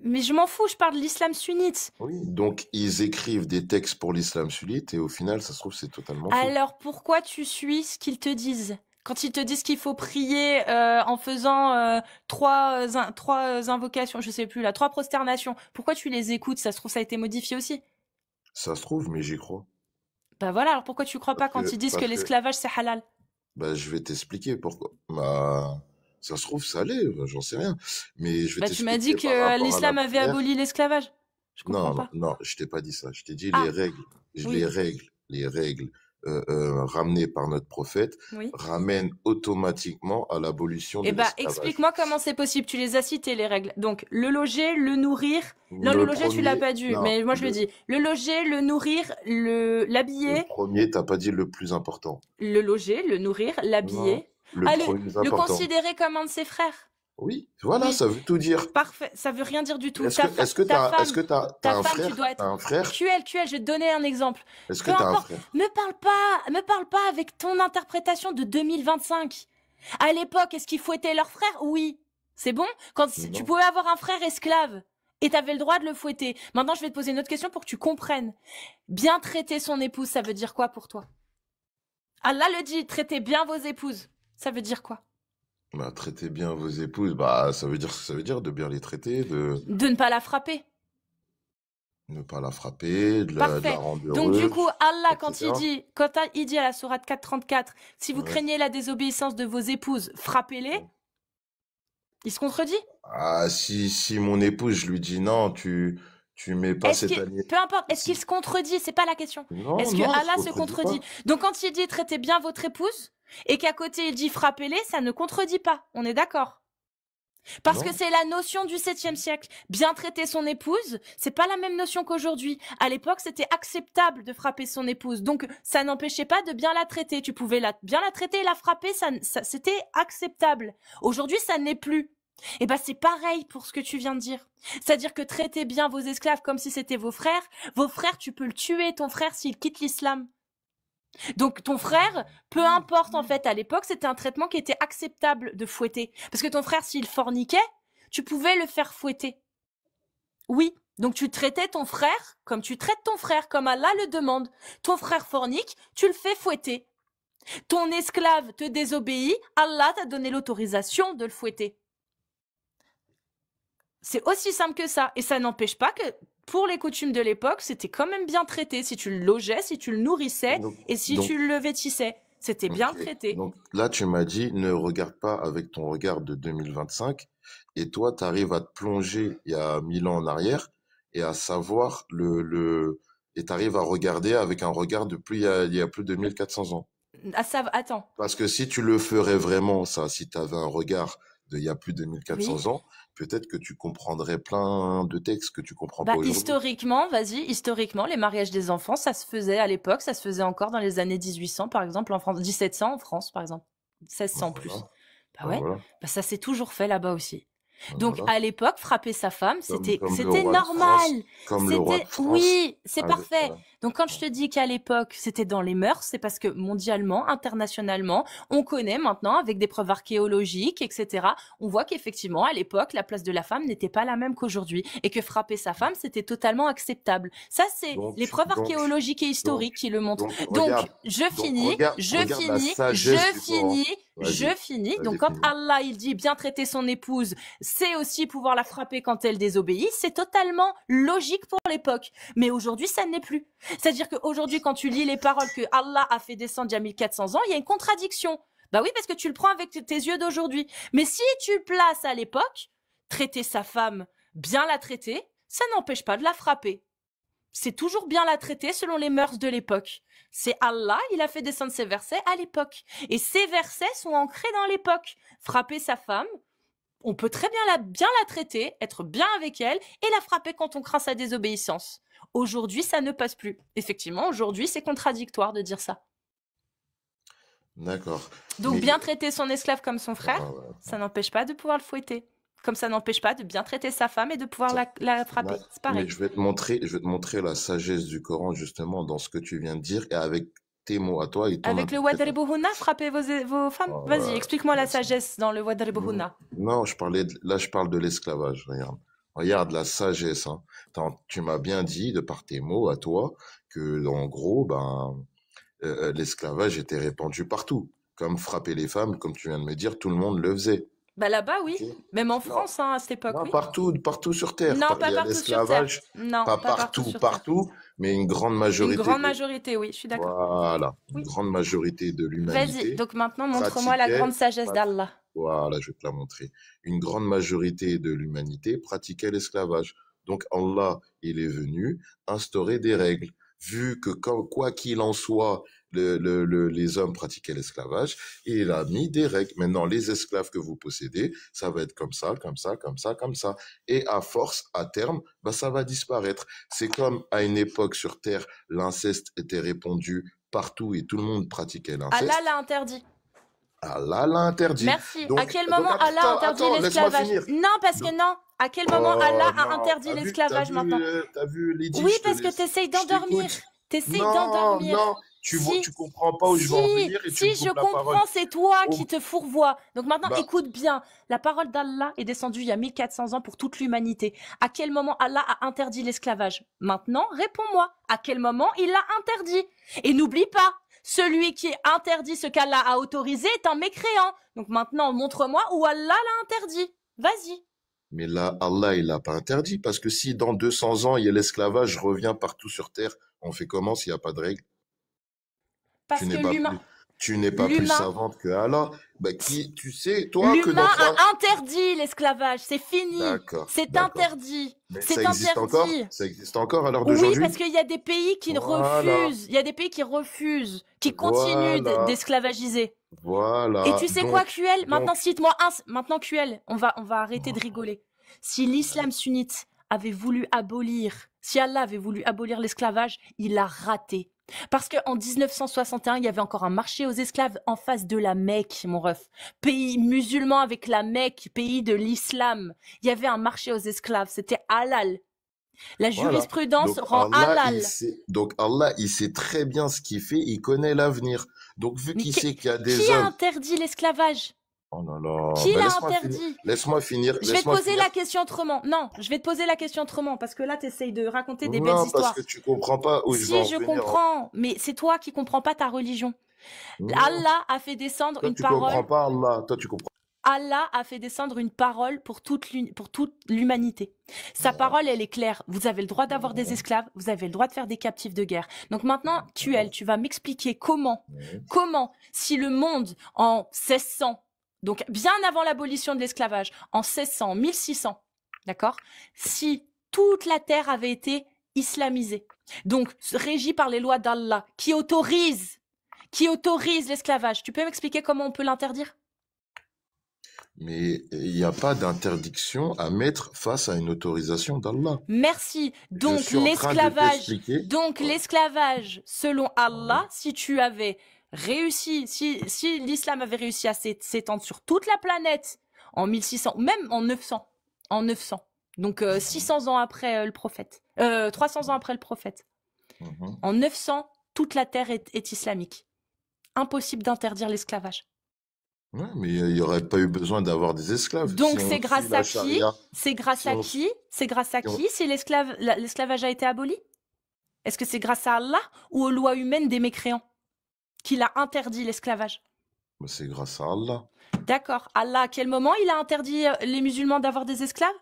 Mais je m'en fous, je parle de l'islam sunnite. Oui. Donc, ils écrivent des textes pour l'islam sunnite et au final, ça se trouve, c'est totalement faux. Alors pourquoi tu suis ce qu'ils te disent? Quand ils te disent qu'il faut prier en faisant trois invocations, je sais plus là, 3 prosternations, pourquoi tu les écoutes? Ça se trouve ça a été modifié aussi. Ça se trouve, mais j'y crois. Bah voilà, alors pourquoi tu crois pas quand ils disent que Parce que, l'esclavage c'est halal? bah, je vais t'expliquer pourquoi. Bah, ça se trouve, ça l'est, j'en sais rien. Mais je vais Bah tu m'as dit t'expliquer par que rapport à la l'islam avait prière. aboli l'esclavage. Je comprends Non, pas. non, je t'ai pas dit ça. Je t'ai dit Ah, les oui, règles ramenées par notre prophète oui. ramènent automatiquement à l'abolition de Eh bah l'esclavage. explique-moi comment c'est possible. Tu les as citées les règles. Donc le loger, le nourrir. Non, le Le loger tu l'as premier, pas dit, non, mais moi je le dis. Le loger, le nourrir, le l'habiller. premier, t'as pas dit le plus important. Le loger, le nourrir, Non, l'habiller. le Ah, premier le important. considérer comme un de ses frères. Oui, voilà, Oui, ça veut tout dire. parfait. Ça veut rien dire du tout. Est-ce que Ta est-ce que femme, t'as ta un femme, tu frère? dois T'as être un frère? QL. Je vais te donner un exemple. Est-ce que Peu t'as un importe. frère? Me parle pas avec ton interprétation de 2025. À l'époque, est-ce qu'ils fouettaient leur frère? Oui. C'est bon? Tu Non. pouvais avoir un frère esclave et t'avais le droit de le fouetter. Maintenant, je vais te poser une autre question pour que tu comprennes. Bien traiter son épouse, ça veut dire quoi pour toi? Allah le dit, traitez bien vos épouses. Ça veut dire quoi? Bah, traitez bien vos épouses, bah, ça veut dire ce que ça veut dire, de bien les traiter, de De ne pas la frapper. ne pas la frapper, de la Parfait. rendre Donc du heureuse, coup, Allah, etc. quand il dit à la sourate 434, si vous Ouais. craignez la désobéissance de vos épouses, frappez-les, il se contredit? Ah, si mon épouse, je lui dis non, tu mets pas Est-ce cette qu'il, année. peu importe, est-ce qu'il Si. se contredit? C'est pas la question. Non, Est-ce que non, elle se Allah se contredit contredit? pas. Donc quand il dit traitez bien votre épouse, et qu'à côté il dit frappez-les, ça ne contredit pas. On est d'accord? Parce que Non. c'est la notion du 7e siècle. Bien traiter son épouse, c'est pas la même notion qu'aujourd'hui. À l'époque, c'était acceptable de frapper son épouse. Donc, ça n'empêchait pas de bien la traiter. Tu pouvais bien la traiter et la frapper, c'était acceptable. Aujourd'hui, ça n'est plus. Et ben, c'est pareil pour ce que tu viens de dire. C'est-à-dire que traiter bien vos esclaves comme si c'était vos frères, tu peux le tuer, ton frère, s'il quitte l'islam. Donc ton frère, peu importe en fait, à l'époque, c'était un traitement qui était acceptable de fouetter. Parce que ton frère, s'il forniquait, tu pouvais le faire fouetter. Oui, donc tu traitais ton frère comme tu traites ton frère, comme Allah le demande. Ton frère fornique, tu le fais fouetter. Ton esclave te désobéit, Allah t'a donné l'autorisation de le fouetter. C'est aussi simple que ça. Et ça n'empêche pas que pour les coutumes de l'époque, c'était quand même bien traité. Si tu le logeais, si tu le nourrissais Donc, et si donc, tu le vêtissais, c'était bien ok. traité. Donc là, tu m'as dit, ne regarde pas avec ton regard de 2025. Et toi, tu arrives à te plonger il y a 1000 ans en arrière et à savoir et tu arrives à regarder avec un regard de il y a plus de 1400 ans. Attends. Parce que si tu le ferais vraiment, ça, si tu avais un regard il y a plus de Oui. 1400 ans, peut-être que tu comprendrais plein de textes que tu comprends pas Bah, aujourd'hui. historiquement, les mariages des enfants, ça se faisait à l'époque, ça se faisait encore dans les années 1800, par exemple, en France, 1700 en France, par exemple, 1600 plus. Voilà. Bah ouais, Voilà. bah ça s'est toujours fait là-bas aussi. Donc Voilà. à l'époque, frapper sa femme, Comme c'était le roi de France, normal. comme le roi de France, Oui, c'est avec, parfait. Donc quand je te dis qu'à l'époque, c'était dans les mœurs, c'est parce que mondialement, internationalement, on connaît maintenant avec des preuves archéologiques, etc. On voit qu'effectivement, à l'époque, la place de la femme n'était pas la même qu'aujourd'hui et que frapper sa femme, c'était totalement acceptable. Ça, c'est les preuves archéologiques et historiques qui le montrent. Donc, je finis. Donc quand Allah, il dit bien traiter son épouse, c'est aussi pouvoir la frapper quand elle désobéit, c'est totalement logique pour l'époque. Mais aujourd'hui, ça n'est plus. C'est-à-dire qu'aujourd'hui, quand tu lis les paroles que Allah a fait descendre il y a 1400 ans, il y a une contradiction. Bah oui, parce que tu le prends avec tes yeux d'aujourd'hui. Mais si tu le places à l'époque, traiter sa femme, bien la traiter, ça n'empêche pas de la frapper. C'est toujours bien la traiter selon les mœurs de l'époque. C'est Allah, il a fait descendre ces versets à l'époque. Et ces versets sont ancrés dans l'époque. Frapper sa femme, on peut très bien la traiter, être bien avec elle et la frapper quand on craint sa désobéissance. Aujourd'hui, ça ne passe plus. Effectivement, aujourd'hui, c'est contradictoire de dire ça. D'accord. Donc, Mais- bien traiter son esclave comme son frère, Ouais, ouais. ça n'empêche pas de pouvoir le fouetter. Comme ça n'empêche pas de bien traiter sa femme et de pouvoir la frapper. Ouais. C'est pareil. Mais je vais te montrer la sagesse du Coran justement dans ce que tu viens de dire et avec tes mots à toi et ton Avec le interprétation. Wadribuhunna, frapper vos femmes. Oh, Vas-y, ouais. explique-moi la Merci. sagesse dans le Wadribuhunna. Non, là je parle de l'esclavage. Regarde la sagesse. Hein. Tu m'as bien dit de par tes mots à toi que en gros, l'esclavage était répandu partout. Comme frapper les femmes, comme tu viens de me dire, tout le monde le faisait. Bah là-bas, oui. Ok. Même en Non. France, hein, à cette époque, Non, oui. partout sur Terre. Non, pas Il y a partout sur Terre. l'esclavage, Non, pas pas partout sur Terre. partout, mais une grande Une majorité. grande majorité, oui, je suis d'accord. Voilà, Oui. une grande majorité de Vas-y, l'humanité. donc maintenant, montre-moi la pratiquait- grande sagesse pat- d'Allah. Voilà, je vais te la montrer. Une grande majorité de l'humanité pratiquait l'esclavage. Donc Allah, il est venu instaurer des règles. Vu que quoi qu'il en soit, les hommes pratiquaient l'esclavage, il a mis des règles. Maintenant, les esclaves que vous possédez, ça va être comme ça, comme ça, comme ça, comme ça. Et à force, à terme, ça va disparaître. C'est comme à une époque sur Terre, l'inceste était répandu partout et tout le monde pratiquait l'inceste. Allah l'a interdit. Allah l'a interdit. Merci. À Donc, quel donc moment Allah a attends, interdit attends, laisse-moi l'esclavage? finir. Non, parce que Donc, non. À quel moment oh Allah a non, interdit l'esclavage maintenant? t'as vu Lydie, Oui, je te parce que laisse, t'essayes je d'endormir. t'écoute. T'essayes Non, d'endormir. non, tu Si, comprends pas où je veux en venir et tu me si, je coupes la parole. comprends, c'est toi Oh, qui te fourvoies. Donc maintenant, bah, écoute bien. La parole d'Allah est descendue il y a 1400 ans pour toute l'humanité. À quel moment Allah a interdit l'esclavage? Maintenant, réponds-moi. À quel moment il l'a interdit? Et n'oublie pas, celui qui interdit ce qu'Allah a autorisé est un mécréant. Donc maintenant, montre-moi où Allah l'a interdit. Vas-y. mais là, Allah, il l'a pas interdit parce que si dans 200 ans, il y a l'esclavage revient partout sur Terre, on fait comment s'il n'y a pas de règles? Parce Tu que n'es pas plus, tu n'es pas plus l'humain, savante que Allah. Bah, tu sais, toi, que l'humain notre âme. a interdit l'esclavage. C'est fini. D'accord, C'est d'accord. interdit. Mais C'est ça existe encore? interdit. Ça existe encore à l'heure Oui, d'aujourd'hui? parce qu'il y a des pays qui Voilà, refusent. Il y a des pays qui refusent, qui continuent voilà, d'esclavagiser. Et voilà. tu sais quoi, QL? Maintenant, Donc, cite-moi un. Maintenant, QL, on va arrêter de rigoler. Si l'islam sunnite avait voulu abolir, si Allah avait voulu abolir l'esclavage, il a raté. Parce qu'en 1961, il y avait encore un marché aux esclaves en face de la Mecque, mon ref. Pays musulman avec la Mecque, pays de l'islam. Il y avait un marché aux esclaves, c'était halal. La voilà. jurisprudence Donc rend halal. Donc Allah, il sait très bien ce qu'il fait, il connaît l'avenir. Donc vu Mais qu'il sait qu'il y a des qui a hommes. interdit l'esclavage? Oh là là, Qui bah l'a laisse-moi finir. interdit? Laisse-moi finir. Je vais te Laisse-moi poser finir. la question autrement. Non, je vais te poser la question autrement parce que là, tu essayes de raconter des belles Non, parce histoires. que tu comprends pas où je veux Si, en je venir. comprends, mais c'est toi qui comprends pas ta religion. Non. Allah a fait descendre Toi, une tu comprends parole. pas Allah. Toi, tu comprends. Allah a fait descendre une parole pour toute l'humanité. Sa parole, elle est claire. Vous avez le droit d'avoir des esclaves, vous avez le droit de faire des captifs de guerre. Donc maintenant, QL, tu vas m'expliquer comment, si le monde en 1600, donc bien avant l'abolition de l'esclavage, en 1600, 1600, d'accord, si toute la terre avait été islamisée, donc régie par les lois d'Allah, qui autorise l'esclavage, tu peux m'expliquer comment on peut l'interdire? Mais il n'y a pas d'interdiction à mettre face à une autorisation d'Allah. Merci. Je Donc suis en train de l'esclavage, t'expliquer. l'esclavage, selon Allah, si tu avais réussi, si l'islam avait réussi à s'étendre sur toute la planète en 1600, ou même en 900, donc 600 ans après le prophète, 300 ans après le prophète, Mhm. en 900, toute la terre est islamique. Impossible d'interdire l'esclavage. Ouais, mais il n'y aurait pas eu besoin d'avoir des esclaves. Donc Si on c'est suit grâce la à qui? charia, C'est grâce si à on, qui? C'est grâce à si on- qui si l'esclavage a été aboli? Est-ce que c'est grâce à Allah ou aux lois humaines des mécréants qu'il a interdit l'esclavage? bah, c'est grâce à Allah. D'accord. Allah, à quel moment il a interdit les musulmans d'avoir des esclaves?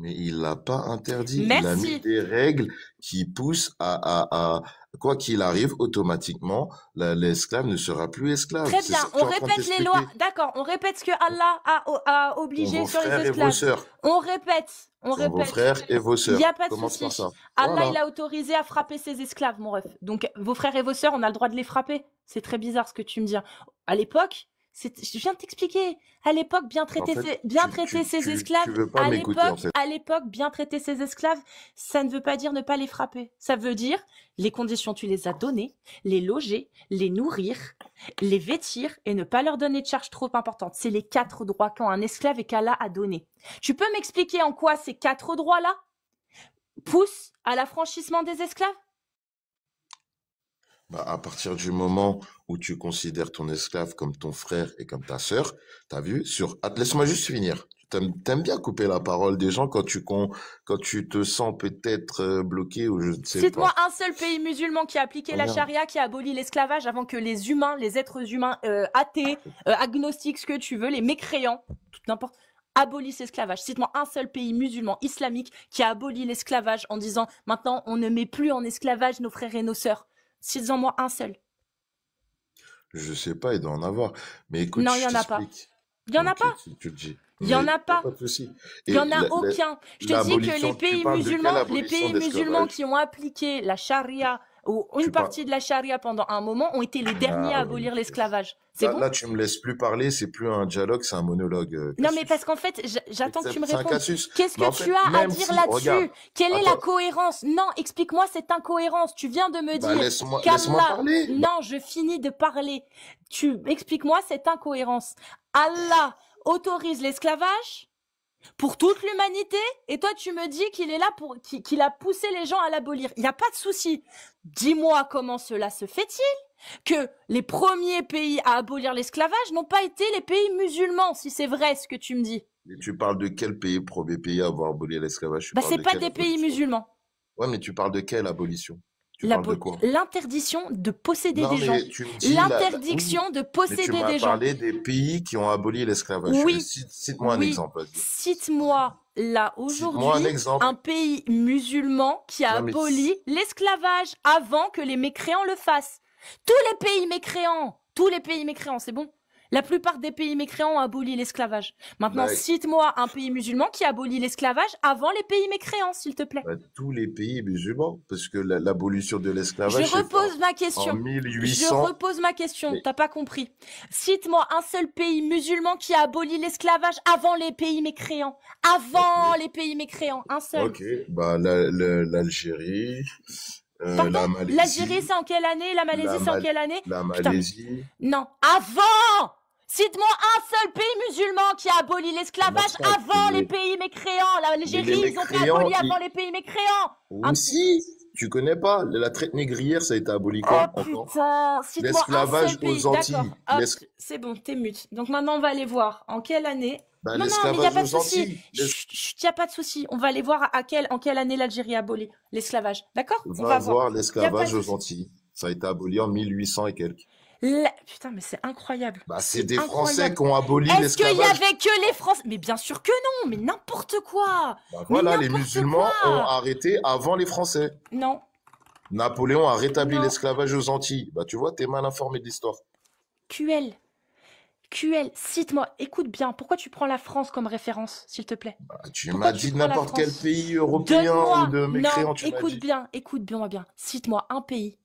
Mais il l'a pas interdit. Il a mis Merci. des règles qui poussent quoi qu'il arrive, automatiquement, l'esclave ne sera plus esclave. Très C'est bien. ça que je On suis en train de répète les lois. t'expliquer. D'accord. On répète ce que Allah a Sont obligé vos sur les frères et vos esclaves. sœurs. On répète. On Sont vos répète. frères et vos Il n'y sœurs. a pas de Commence par souci. ça. Allah, il Voilà. a autorisé à frapper ses esclaves, mon ref. Donc, vos frères et vos sœurs, on a le droit de les frapper. C'est très bizarre ce que tu me dis. À l'époque, je viens de t'expliquer. À l'époque, bien En traiter, fait, ses tu esclaves. veux pas m'écouter, en fait. À l'époque, bien traiter ses esclaves, ça ne veut pas dire ne pas les frapper. Ça veut dire les conditions, tu les as données, les loger, les nourrir, les vêtir et ne pas leur donner de charges trop importantes. C'est les 4 droits qu'ont un esclave et qu'Allah a donné. Tu peux m'expliquer en quoi ces 4 droits-là poussent à l'affranchissement des esclaves? Bah, à partir du moment où tu considères ton esclave comme ton frère et comme ta sœur, t'as vu, laisse-moi juste finir. T'aimes bien couper la parole des gens quand tu te sens peut-être bloqué ou je ne sais Cite-moi pas. un seul pays musulman qui a appliqué la Regarde. charia, qui a aboli l'esclavage avant que les humains, les êtres humains athées, agnostiques, ce que tu veux, les mécréants, tout n'importe, abolissent l'esclavage. Cite-moi un seul pays musulman islamique qui a aboli l'esclavage en disant maintenant on ne met plus en esclavage nos frères et nos sœurs. Cite-en-moi un seul. Je sais pas, il doit en avoir. Mais écoute, Non, il je y en a pas. t'explique. Il y en a Ok, pas. tu le dis. Il y en Mais a pas. pas de souci. Il Et y en a aucun. Je te dis que l'abolition, les tu pays parles de quelle musulmans, abolition qui d'esclavage? ont appliqué la charia ou une Tu parles. partie de la charia pendant un moment ont été les derniers à Ah, abolir oui. l'esclavage. C'est Là, bon? là, tu me laisses plus parler, c'est plus un dialogue, c'est un monologue, Non, mais Cassius. parce qu'en fait, j'attends que tu me C'est un répondes. Cassius. Qu'est-ce Mais que en fait, tu as à même dire si, là-dessus? regarde, Quelle est la attends, cohérence? Non, explique-moi cette incohérence. Tu viens de me bah dire laisse-moi qu'Allah... parler. Bah, Non, je finis de parler. Explique-moi cette incohérence. Allah autorise l'esclavage pour toute l'humanité et toi tu me dis qu'il est là pour qu'il a poussé les gens à l'abolir. Il n'y a pas de souci. Dis-moi comment cela se fait-il que les premiers pays à abolir l'esclavage n'ont pas été les pays musulmans, si c'est vrai ce que tu me dis. mais tu parles de quel pays, premier pays à avoir aboli l'esclavage? Tu Bah parles c'est de pas quelle des pays abolition? musulmans. Ouais, mais tu parles de quelle abolition? Tu parles de quoi? L'interdiction de posséder Non, des gens. mais tu me dis oui, L'interdiction de mais tu posséder m'as des gens. parlé des pays qui ont aboli l'esclavage. Oui, Cite-moi un oui. exemple, vas-y. Cite-moi là Cite-moi un aujourd'hui exemple. un pays musulman qui a Non, mais aboli l'esclavage avant que les mécréants le fassent. Tous les pays mécréants, c'est bon. La plupart des pays mécréants ont aboli l'esclavage. Maintenant, bah, cite-moi un pays musulman qui a aboli l'esclavage avant les pays mécréants, s'il te plaît. bah, tous les pays musulmans, parce que l'abolition de Je l'esclavage, c'est fait repose ma en question. Je 1800. repose ma question. Mais T'as pas compris. Cite-moi un seul pays musulman qui a aboli l'esclavage avant les pays mécréants. Avant ok, les pays mécréants. Un seul. ok, bah l'Algérie, Pardon? la L'Algérie, Malaisie, c'est en quelle année? La Malaisie, la c'est en Mal- quelle année? la Putain, mais... Malaisie. Non. Avant! Cite-moi un seul pays musulman qui a aboli l'esclavage Comment ça, avant les mais pays mécréants. les L'Algérie, ils ont pas mécréants, aboli avant les pays mécréants. Un... aussi, tu connais pas, la traite négrière, ça a été aboli Oh quand encore? putain, cite-moi un L'esclavage seul pays. aux D'accord. Antilles. Hop, c'est bon, t'es mute. Donc maintenant, on va aller voir en quelle année. Bah, Non, mais il n'y a l'esclavage pas de aux souci. Antilles. Chut, il n'y a pas de souci. On va aller voir en quelle année l'Algérie a aboli l'esclavage. D'accord? On Va va voir. voir Il n'y a pas l'esclavage de aux souci. Antilles. Ça a été aboli en 1800 et quelques. Putain, mais c'est incroyable. Bah, c'est C'est des Français incroyable. qui ont aboli Est-ce qu'il y l'esclavage. avait que les Français? Mais bien sûr que non, mais n'importe quoi. Bah, Mais voilà, les n'importe musulmans ont quoi. arrêté avant les Français. Non, Napoléon a rétabli non. l'esclavage aux Antilles. Bah, tu vois, t'es mal informé de l'histoire. QL, cite-moi, écoute bien, pourquoi tu prends la France comme référence, s'il te plaît? Bah, tu Pourquoi m'as tu dit prends la n'importe quel France? pays européen ou Donne-moi, de non, mécréant, tu m'as écoute-moi bien. Cite-moi un pays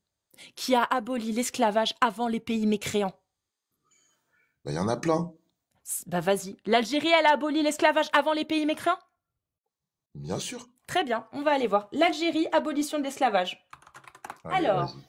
qui a aboli l'esclavage avant les pays mécréants. Bah, il y en a plein. Bah vas-y. L'Algérie, elle a aboli l'esclavage avant les pays mécréants? Bien sûr. Très bien, on va aller voir. L'Algérie, abolition de l'esclavage. Allez, Alors, vas-y.